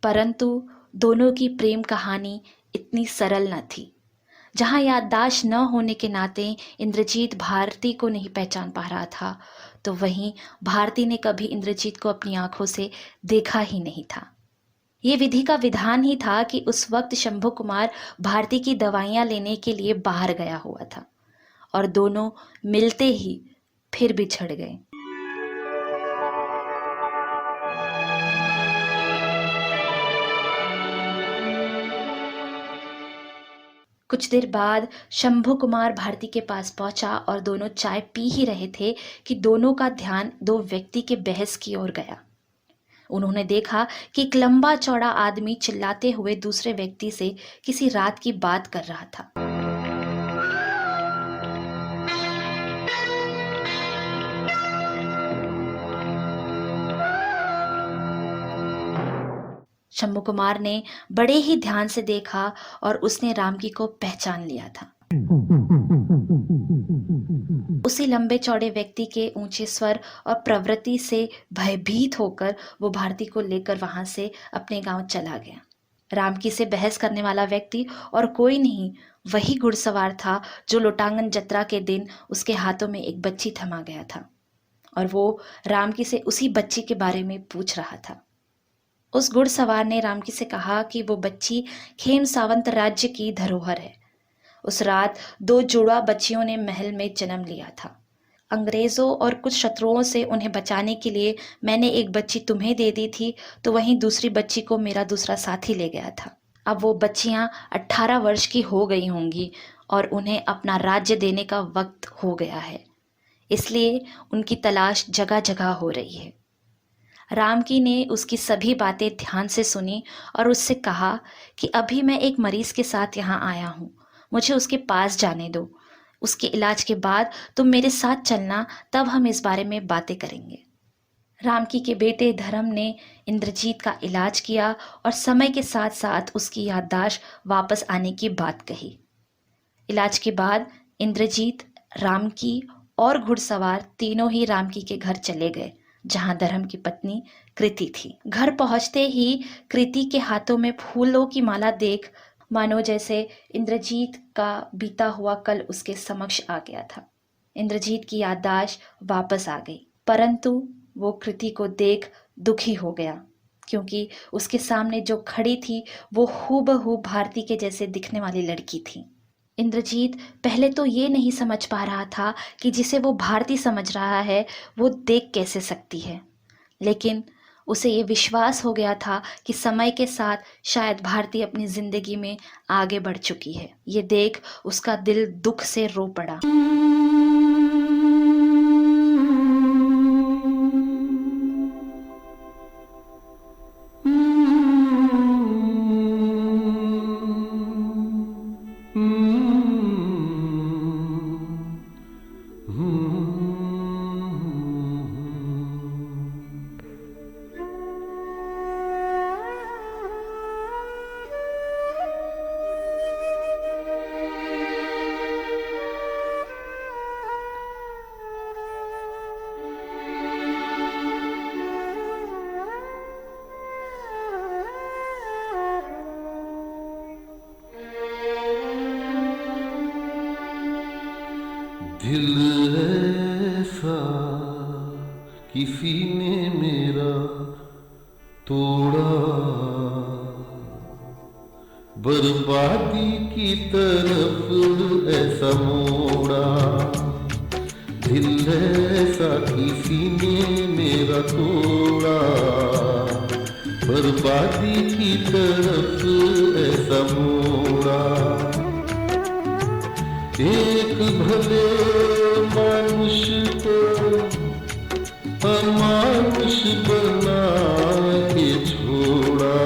Speaker 1: परंतु दोनों की प्रेम कहानी इतनी सरल न थी। जहाँ याददाश्त न होने के नाते इंद्रजीत भारती को नहीं पहचान पा रहा था, तो वहीं भारती ने कभी इंद्रजीत को अपनी आंखों से देखा ही नहीं था। ये विधि का विधान ही था कि उस वक्त शंभू कुमार भारती की दवाइयाँ लेने के लिए बाहर गया हुआ था और दोनों मिलते ही फिर बिछड़ गए। कुछ देर बाद शंभू कुमार भारती के पास पहुंचा और दोनों चाय पी ही रहे थे कि दोनों का ध्यान दो व्यक्ति के बहस की ओर गया। उन्होंने देखा कि एक लंबा चौड़ा आदमी चिल्लाते हुए दूसरे व्यक्ति से किसी रात की बात कर रहा था। शंभू कुमार ने बड़े ही ध्यान से देखा और उसने रामकी को पहचान लिया था। उसी लंबे चौड़े व्यक्ति के ऊंचे स्वर और प्रवृत्ति से भयभीत होकर वो भारती को लेकर वहां से अपने गांव चला गया। रामकी से बहस करने वाला व्यक्ति और कोई नहीं, वही घुड़सवार था जो लोटांगन जत्रा के दिन उसके हाथों में एक बच्ची थमा गया था और वो रामकी से उसी बच्ची के बारे में पूछ रहा था। उस घुड़सवार ने रामकी से कहा कि वो बच्ची खेम सावंत राज्य की धरोहर है। उस रात 2 जुड़वा बच्चियों ने महल में जन्म लिया था। अंग्रेज़ों और कुछ शत्रुओं से उन्हें बचाने के लिए मैंने एक बच्ची तुम्हें दे दी थी, तो वहीं दूसरी बच्ची को मेरा दूसरा साथी ले गया था। अब वो बच्चियां 18 वर्ष की हो गई होंगी और उन्हें अपना राज्य देने का वक्त हो गया है, इसलिए उनकी तलाश जगह जगह हो रही है। रामकी ने उसकी सभी बातें ध्यान से सुनी और उससे कहा कि अभी मैं एक मरीज के साथ यहाँ आया हूँ, मुझे उसके पास जाने दो। उसके इलाज के बाद तुम मेरे साथ चलना, तब हम इस बारे में बातें करेंगे। रामकी के बेटे धर्म ने इंद्रजीत का इलाज किया और समय के साथ साथ उसकी याददाश्त वापस आने की बात कही। इलाज के बाद इंद्रजीत, रामकी और घुड़सवार तीनों ही रामकी के घर चले गए, जहां धर्म की पत्नी कृति थी। घर पहुंचते ही कृति के हाथों में फूलों की माला देख मानो जैसे इंद्रजीत का बीता हुआ कल उसके समक्ष आ गया था। इंद्रजीत की याददाश्त वापस आ गई, परंतु वो कृति को देख दुखी हो गया, क्योंकि उसके सामने जो खड़ी थी वो हूबहू भारती के जैसे दिखने वाली लड़की थी। इंद्रजीत पहले तो ये नहीं समझ पा रहा था कि जिसे वो भारती समझ रहा है वो देख कैसे सकती है, लेकिन उसे ये विश्वास हो गया था कि समय के साथ शायद भारती अपनी जिंदगी में आगे बढ़ चुकी है। ये देख उसका दिल दुख से रो पड़ा।
Speaker 8: दिल ऐसा किसी ने मेरा तोड़ा, बर्बादी की तरफ ऐसा मोड़ा। दिल ऐसा किसी ने मेरा तोड़ा, बर्बादी की तरफ ऐसा मोड़ा। एक भले मानुष को अमानुष बना के छोड़ा।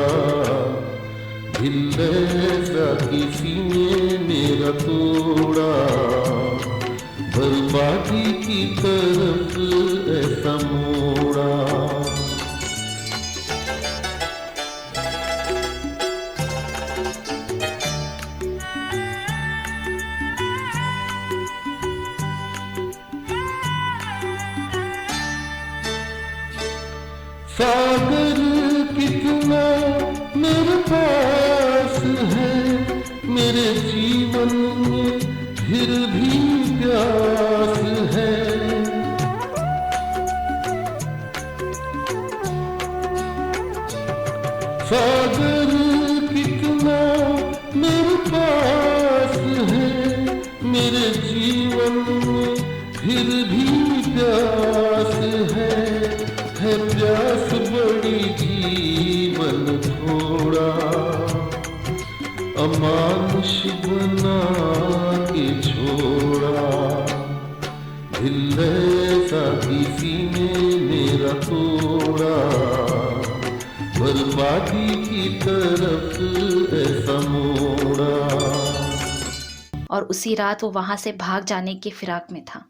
Speaker 8: दिल ऐसा किसी ने मेरा तोड़ा, बर्बादी की तरफ ऐसा मोड़ा। सागर कितना मेरे पास है, मेरे जीवन में फिर भी प्यास है। सागर कितना मेरे पास है, मेरे जीवन में फिर भी प्यास है प्यास बड़ी जीवन थोड़ा, अमानुष बना के छोड़ा। दिल ऐसा किसी ने मेरा तोड़ा, बर्बादी की तरफ ऐसा मोड़ा।
Speaker 1: और उसी रात वो वहां से भाग जाने की फिराक में था।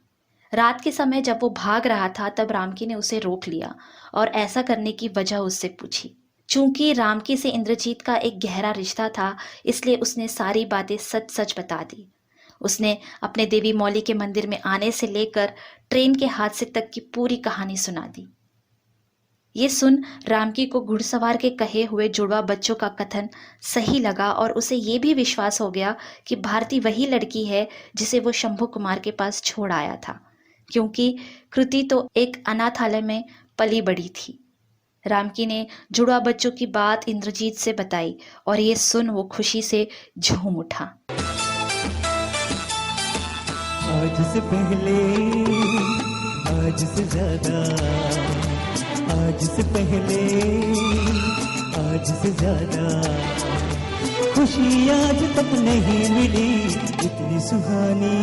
Speaker 1: रात के समय जब वो भाग रहा था तब रामकी ने उसे रोक लिया और ऐसा करने की वजह उससे पूछी। चूंकि रामकी से इंद्रजीत का एक गहरा रिश्ता था, इसलिए उसने सारी बातें सच सच बता दी। उसने अपने देवी मौली के मंदिर में आने से लेकर ट्रेन के हादसे तक की पूरी कहानी सुना दी। ये सुन रामकी को घुड़सवार के कहे हुए जुड़वा बच्चों का कथन सही लगा और उसे ये भी विश्वास हो गया कि भारती वही लड़की है जिसे वो शंभू कुमार के पास छोड़ आया था, क्योंकि कृति तो एक अनाथालय में पली बड़ी थी। रामकी ने जुड़वा बच्चों की बात इंद्रजीत से बताई और ये सुन वो खुशी से झूम उठा।
Speaker 4: आज से पहले, आज से ज्यादा, आज से पहले, आज से ज्यादा खुशी आज तक नहीं मिली, इतनी सुहानी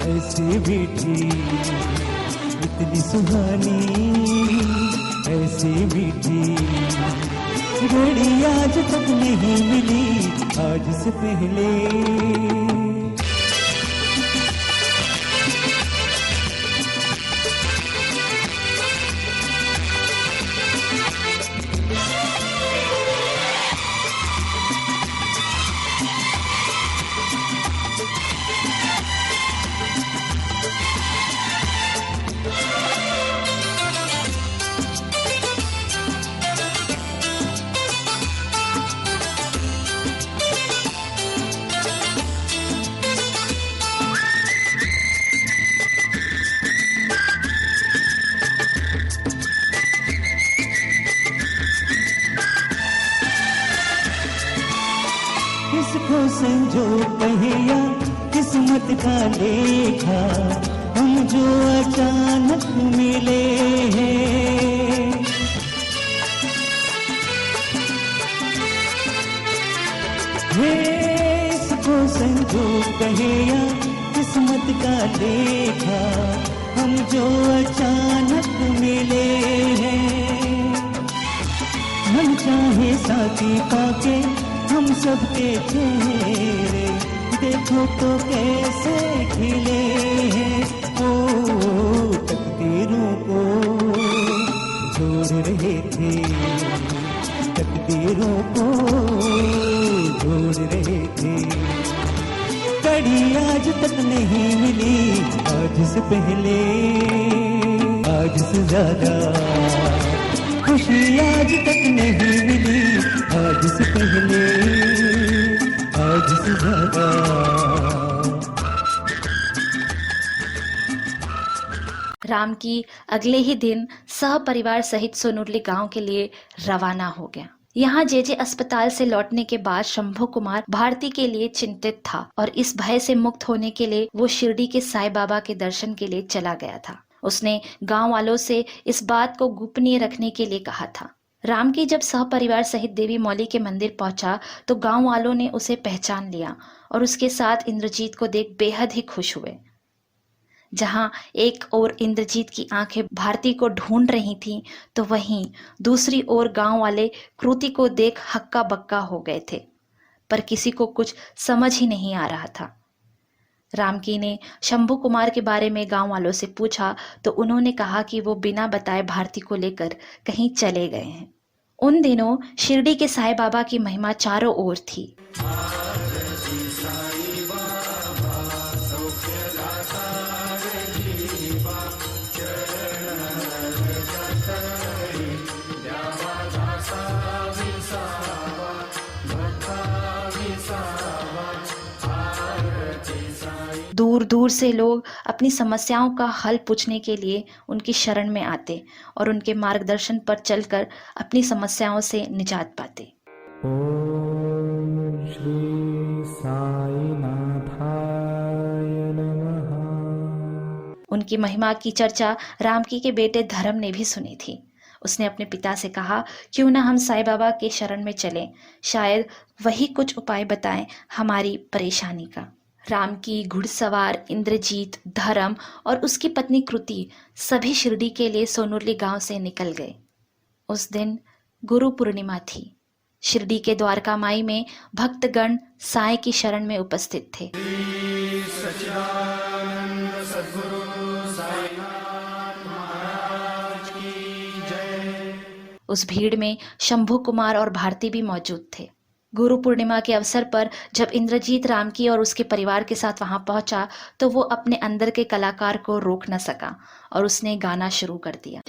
Speaker 4: ऐसे मीठी, इतनी सुहानी ऐसे मीठी घड़ी आज तक नहीं मिली, आज से पहले। किसको संजो पहिया किस्मत का लेखा, हम जो अचानक मिले हैं। इसको संजो पहिया किस्मत का लेखा, हम जो अचानक मिले हैं। मन चाहे साथी पाके हम सबके चेहरे देखो तो कैसे खिले हैं। ओ तकदीरों को जोड़ रहे थे, तकदीरों को जोड़ रहे थे, कड़ी आज तक नहीं मिली, आज से पहले, आज से ज्यादा खुशी आज तक नहीं मिली, आज से पहले, आज से ज्यादा।
Speaker 1: रामकी अगले ही दिन सहपरिवार सहित सोनुरली गांव के लिए रवाना हो गया। यहाँ जेजे अस्पताल से लौटने के बाद शंभू कुमार भारती के लिए चिंतित था और इस भय से मुक्त होने के लिए वो शिरडी के साईं बाबा के दर्शन के लिए चला गया था। उसने गांव वालों से इस बात को गोपनीय रखने के लिए कहा था। रामकी जब सहपरिवार सहित देवी मौली के मंदिर पहुंचा तो गांव वालों ने उसे पहचान लिया और उसके साथ इंद्रजीत को देख बेहद ही खुश हुए। जहां एक ओर इंद्रजीत की आंखें भारती को ढूंढ रही थीं, तो वहीं दूसरी ओर गांव वाले कृति को देख हक्का बक्का हो गए थे, पर किसी को कुछ समझ ही नहीं आ रहा था। रामकी ने शंभू कुमार के बारे में गांव वालों से पूछा तो उन्होंने कहा कि वो बिना बताए भारती को लेकर कहीं चले गए हैं। उन दिनों शिरडी के साईं बाबा की महिमा चारों ओर थी। दूर दूर से लोग अपनी समस्याओं का हल पूछने के लिए उनकी शरण में आते और उनके मार्गदर्शन पर चलकर अपनी समस्याओं से निजात पाते।
Speaker 2: ओम श्री साई नाथाय नमः।
Speaker 1: उनकी महिमा की चर्चा रामकी के बेटे धर्म ने भी सुनी थी। उसने अपने पिता से कहा, क्यों ना हम साईं बाबा के शरण में चलें, शायद वही कुछ उपाय बताएं हमारी परेशानी का। रामकी, घुड़सवार, इंद्रजीत, धर्म और उसकी पत्नी कृति सभी शिरडी के लिए सोनुरली गांव से निकल गए। उस दिन गुरु पूर्णिमा थी। शिरडी के द्वारका माई में भक्तगण साईं की शरण में उपस्थित थे। उस भीड़ में शंभू कुमार और भारती भी मौजूद थे। गुरु पूर्णिमा के अवसर पर जब इंद्रजीत रामकी और उसके परिवार के साथ वहां पहुंचा तो वो अपने अंदर के कलाकार को रोक न सका और उसने गाना शुरू कर दिया।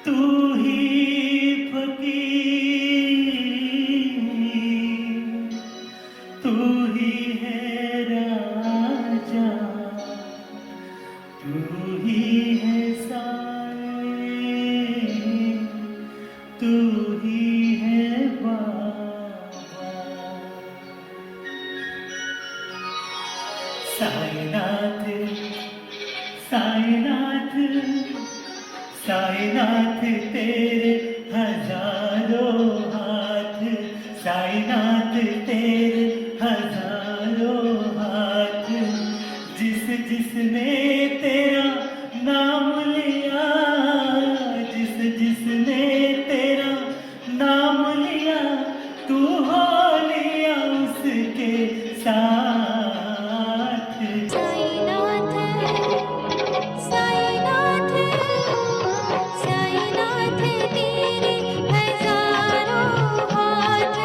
Speaker 6: तू ही फकीर, तू ही है राजा, तू ही है साईं, तू ही है बाबा। साईनाथ, साईनाथ, साईनाथ तेरे हजारों हाथ, साईनाथ तेरे हजारों हाथ, जिस जिसने तेरा नाम लिया, जिस जिसने तेरा नाम लिया, तू हो लिया उसके साथ।
Speaker 7: साईनाथ साईनाथ साईनाथ तेरे हजारों हाथ,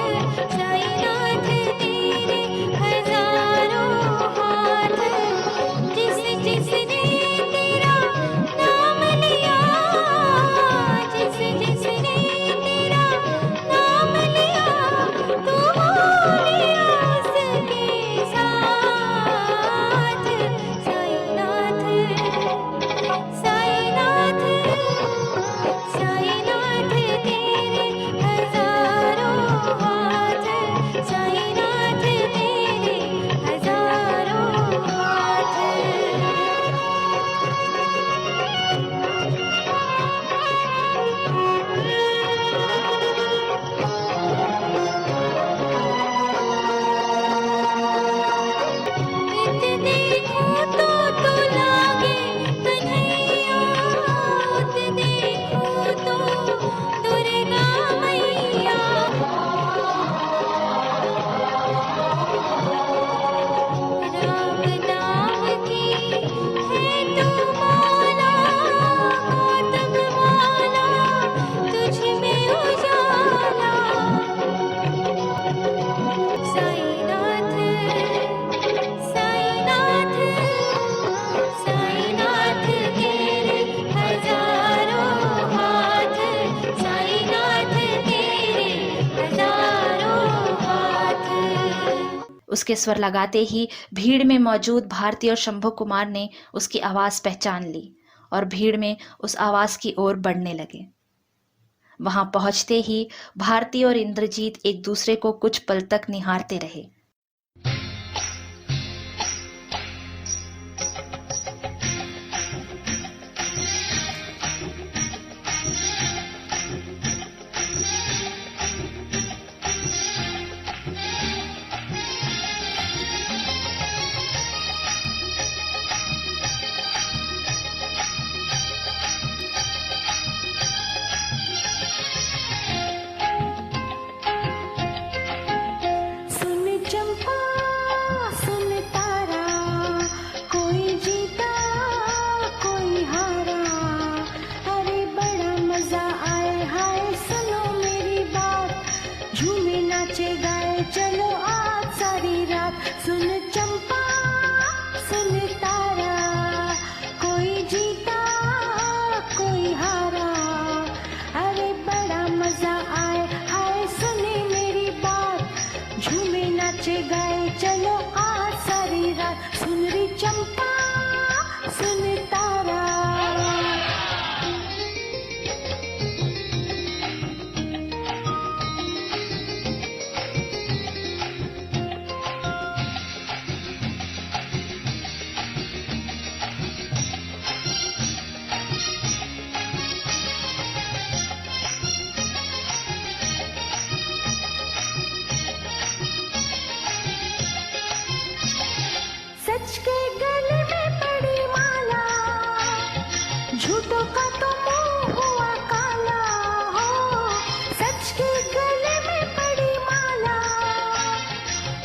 Speaker 7: साईनाथ तेरे हजारों हाथ, जिस जिसने तेरा नाम लिया, जिस जिसने तेरा नाम लिया, तू हो लिया उसके साथ। साईनाथ साईनाथ साईनाथ तेरे हजारों हाथ, साईनाथ तेरे हजारों हाथ। इत देखो तो लागे कन्हैया, उत देखो तो दुर्गा मैया। राम नाम की है तू माला, गौतम वाला तुझ में उजाला। साईनाथ साईनाथ साईनाथ तेरे हजारों हाथ, साईनाथ तेरे हजारों हाथ।
Speaker 1: उसके स्वर लगाते ही भीड़ में मौजूद भारती और शंभू कुमार ने उसकी आवाज पहचान ली और भीड़ में उस आवाज की ओर बढ़ने लगे। वहां पहुंचते ही भारती और इंद्रजीत एक दूसरे को कुछ पल तक निहारते रहे।
Speaker 7: सुन चंपा सुन तारा, कोई जीता कोई हारा, अरे बड़ा मजा आए हाय सुनो मेरी बात, झूमे नाचे गाए चलो आज सारी रात। सुन चंपा सुन तारा, कोई जीता कोई हारा, अरे बड़ा मजा आए हाय सुने मेरी बात, झूमे नाचे गाए चलो आज सारी रात। सुन री चंपा सुन तारा। सच के गले में पड़ी माला, झूठों का तो मुंह हुआ काला हो। सच के गले में पड़ी माला,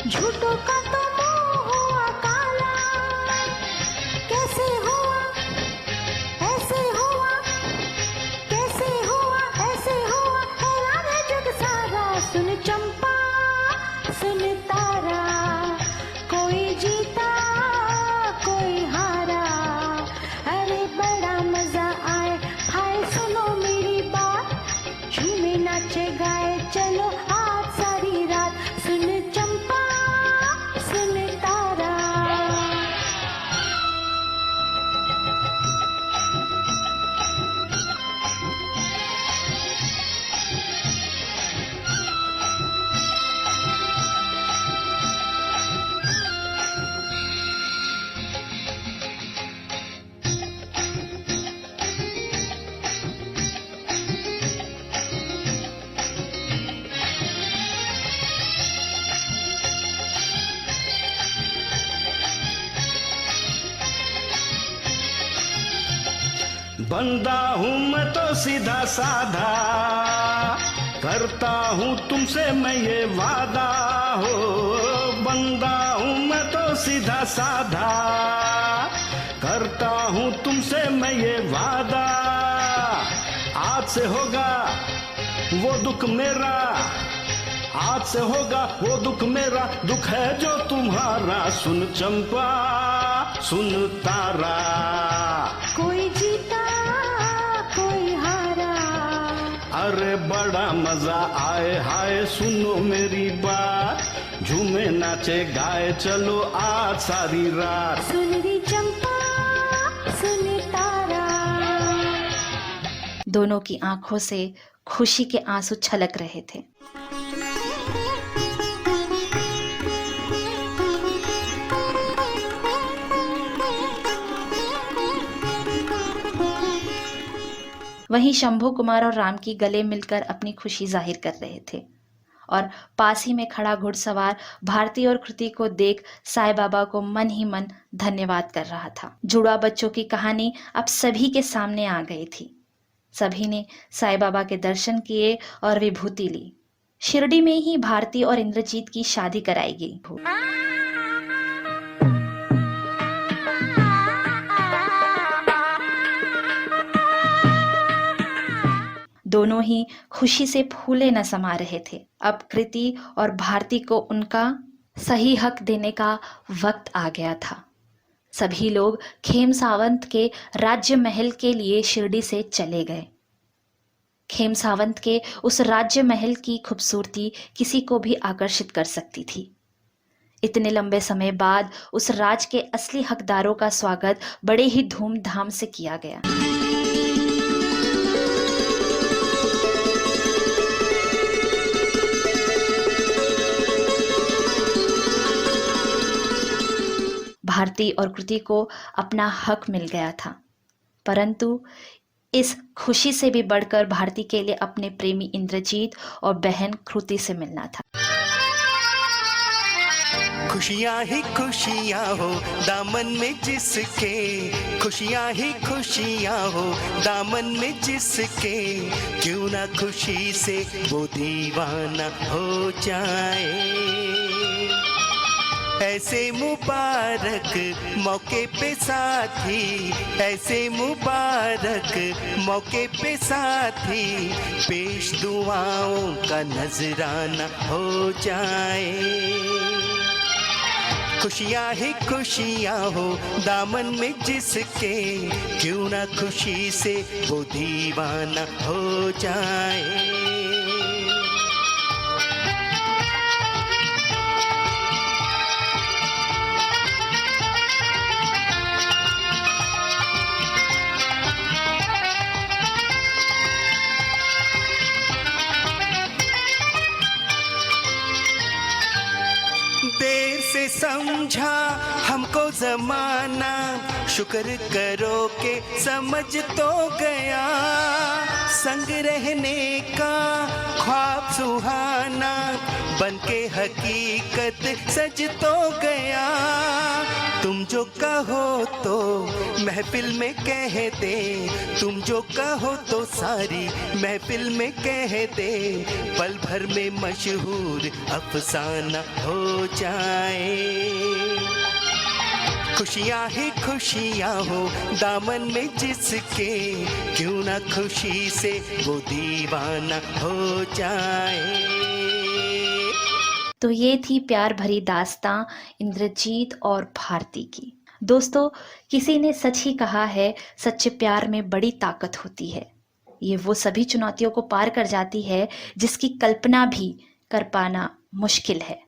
Speaker 7: झूठों का तो मुंह हुआ काला। कैसे नाचे गाए चलो आज सारी रात, सुन चंपा सुन तारा।
Speaker 9: बंदा हूँ मैं तो सीधा साधा, करता हूँ तुमसे मैं ये वादा हो। बंदा हूँ मैं तो सीधा साधा, करता हूँ तुमसे मैं ये वादा। आज से होगा वो दुख मेरा, आज से होगा वो दुख मेरा, दुख है जो तुम्हारा। सुन चंपा सुन तारा।
Speaker 7: कोई जीता कोई हारा,
Speaker 9: अरे बड़ा मजा आए हाय सुनो मेरी बात, झूमे नाचे गाए चलो आज सारी रात।
Speaker 7: सुन री चंपा सुन तारा।
Speaker 1: दोनों की आंखों से खुशी के आंसू छलक रहे थे। वहीं शंभू कुमार और राम की गले मिलकर अपनी खुशी जाहिर कर रहे थे और पास ही में खड़ा घुड़सवार भारती और कृति को देख साईं बाबा को मन ही मन धन्यवाद कर रहा था। जुड़वा बच्चों की कहानी अब सभी के सामने आ गई थी। सभी ने साईं बाबा के दर्शन किए और विभूति ली। शिरडी में ही भारती और इंद्रजीत की शादी कराई गई। दोनों ही खुशी से फूले न समा रहे थे। अब कृति और भारती को उनका सही हक देने का वक्त आ गया था। सभी लोग खेम सावंत के राज्य महल के लिए शिरडी से चले गए। खेम सावंत के उस राज्य महल की खूबसूरती किसी को भी आकर्षित कर सकती थी। इतने लंबे समय बाद उस राज के असली हकदारों का स्वागत बड़े ही धूमधाम से किया गया। भारती और कृति को अपना हक मिल गया था, परंतु इस खुशी से भी बढ़कर भारती के लिए अपने प्रेमी इंद्रजीत और बहन कृति से मिलना था।
Speaker 10: खुशियाँ ही खुशियाँ हो दामन में जिसके, खुशियाँ ही खुशियाँ हो दामन में जिसके, क्यों ना खुशी से वो दीवाना हो जाए। ऐसे मुबारक मौके पे साथी, ऐसे मुबारक मौके पे साथी, पेश दुआओं का नजराना हो जाए। खुशियाँ ही खुशियाँ हो दामन में जिसके, क्यों ना खुशी से वो दीवाना हो जाए। देर से समझा हमको जमाना, शुक्र करो के समझ तो गया। संग रहने का ख्वाब सुहाना बन के हकीकत सज तो गया। तुम जो कहो तो महफिल में कह दे, तुम जो कहो तो सारी महफिल में कह दे, पल भर में मशहूर अफसाना हो जाए। खुशियाँ ही खुशियाँ हो दामन में जिसके, क्यों ना खुशी से वो दीवाना हो जाए।
Speaker 1: तो ये थी प्यार भरी दास्तां इंद्रजीत और भारती की। दोस्तों, किसी ने सच ही कहा है, सच्चे प्यार में बड़ी ताकत होती है। ये वो सभी चुनौतियों को पार कर जाती है जिसकी कल्पना भी कर पाना मुश्किल है।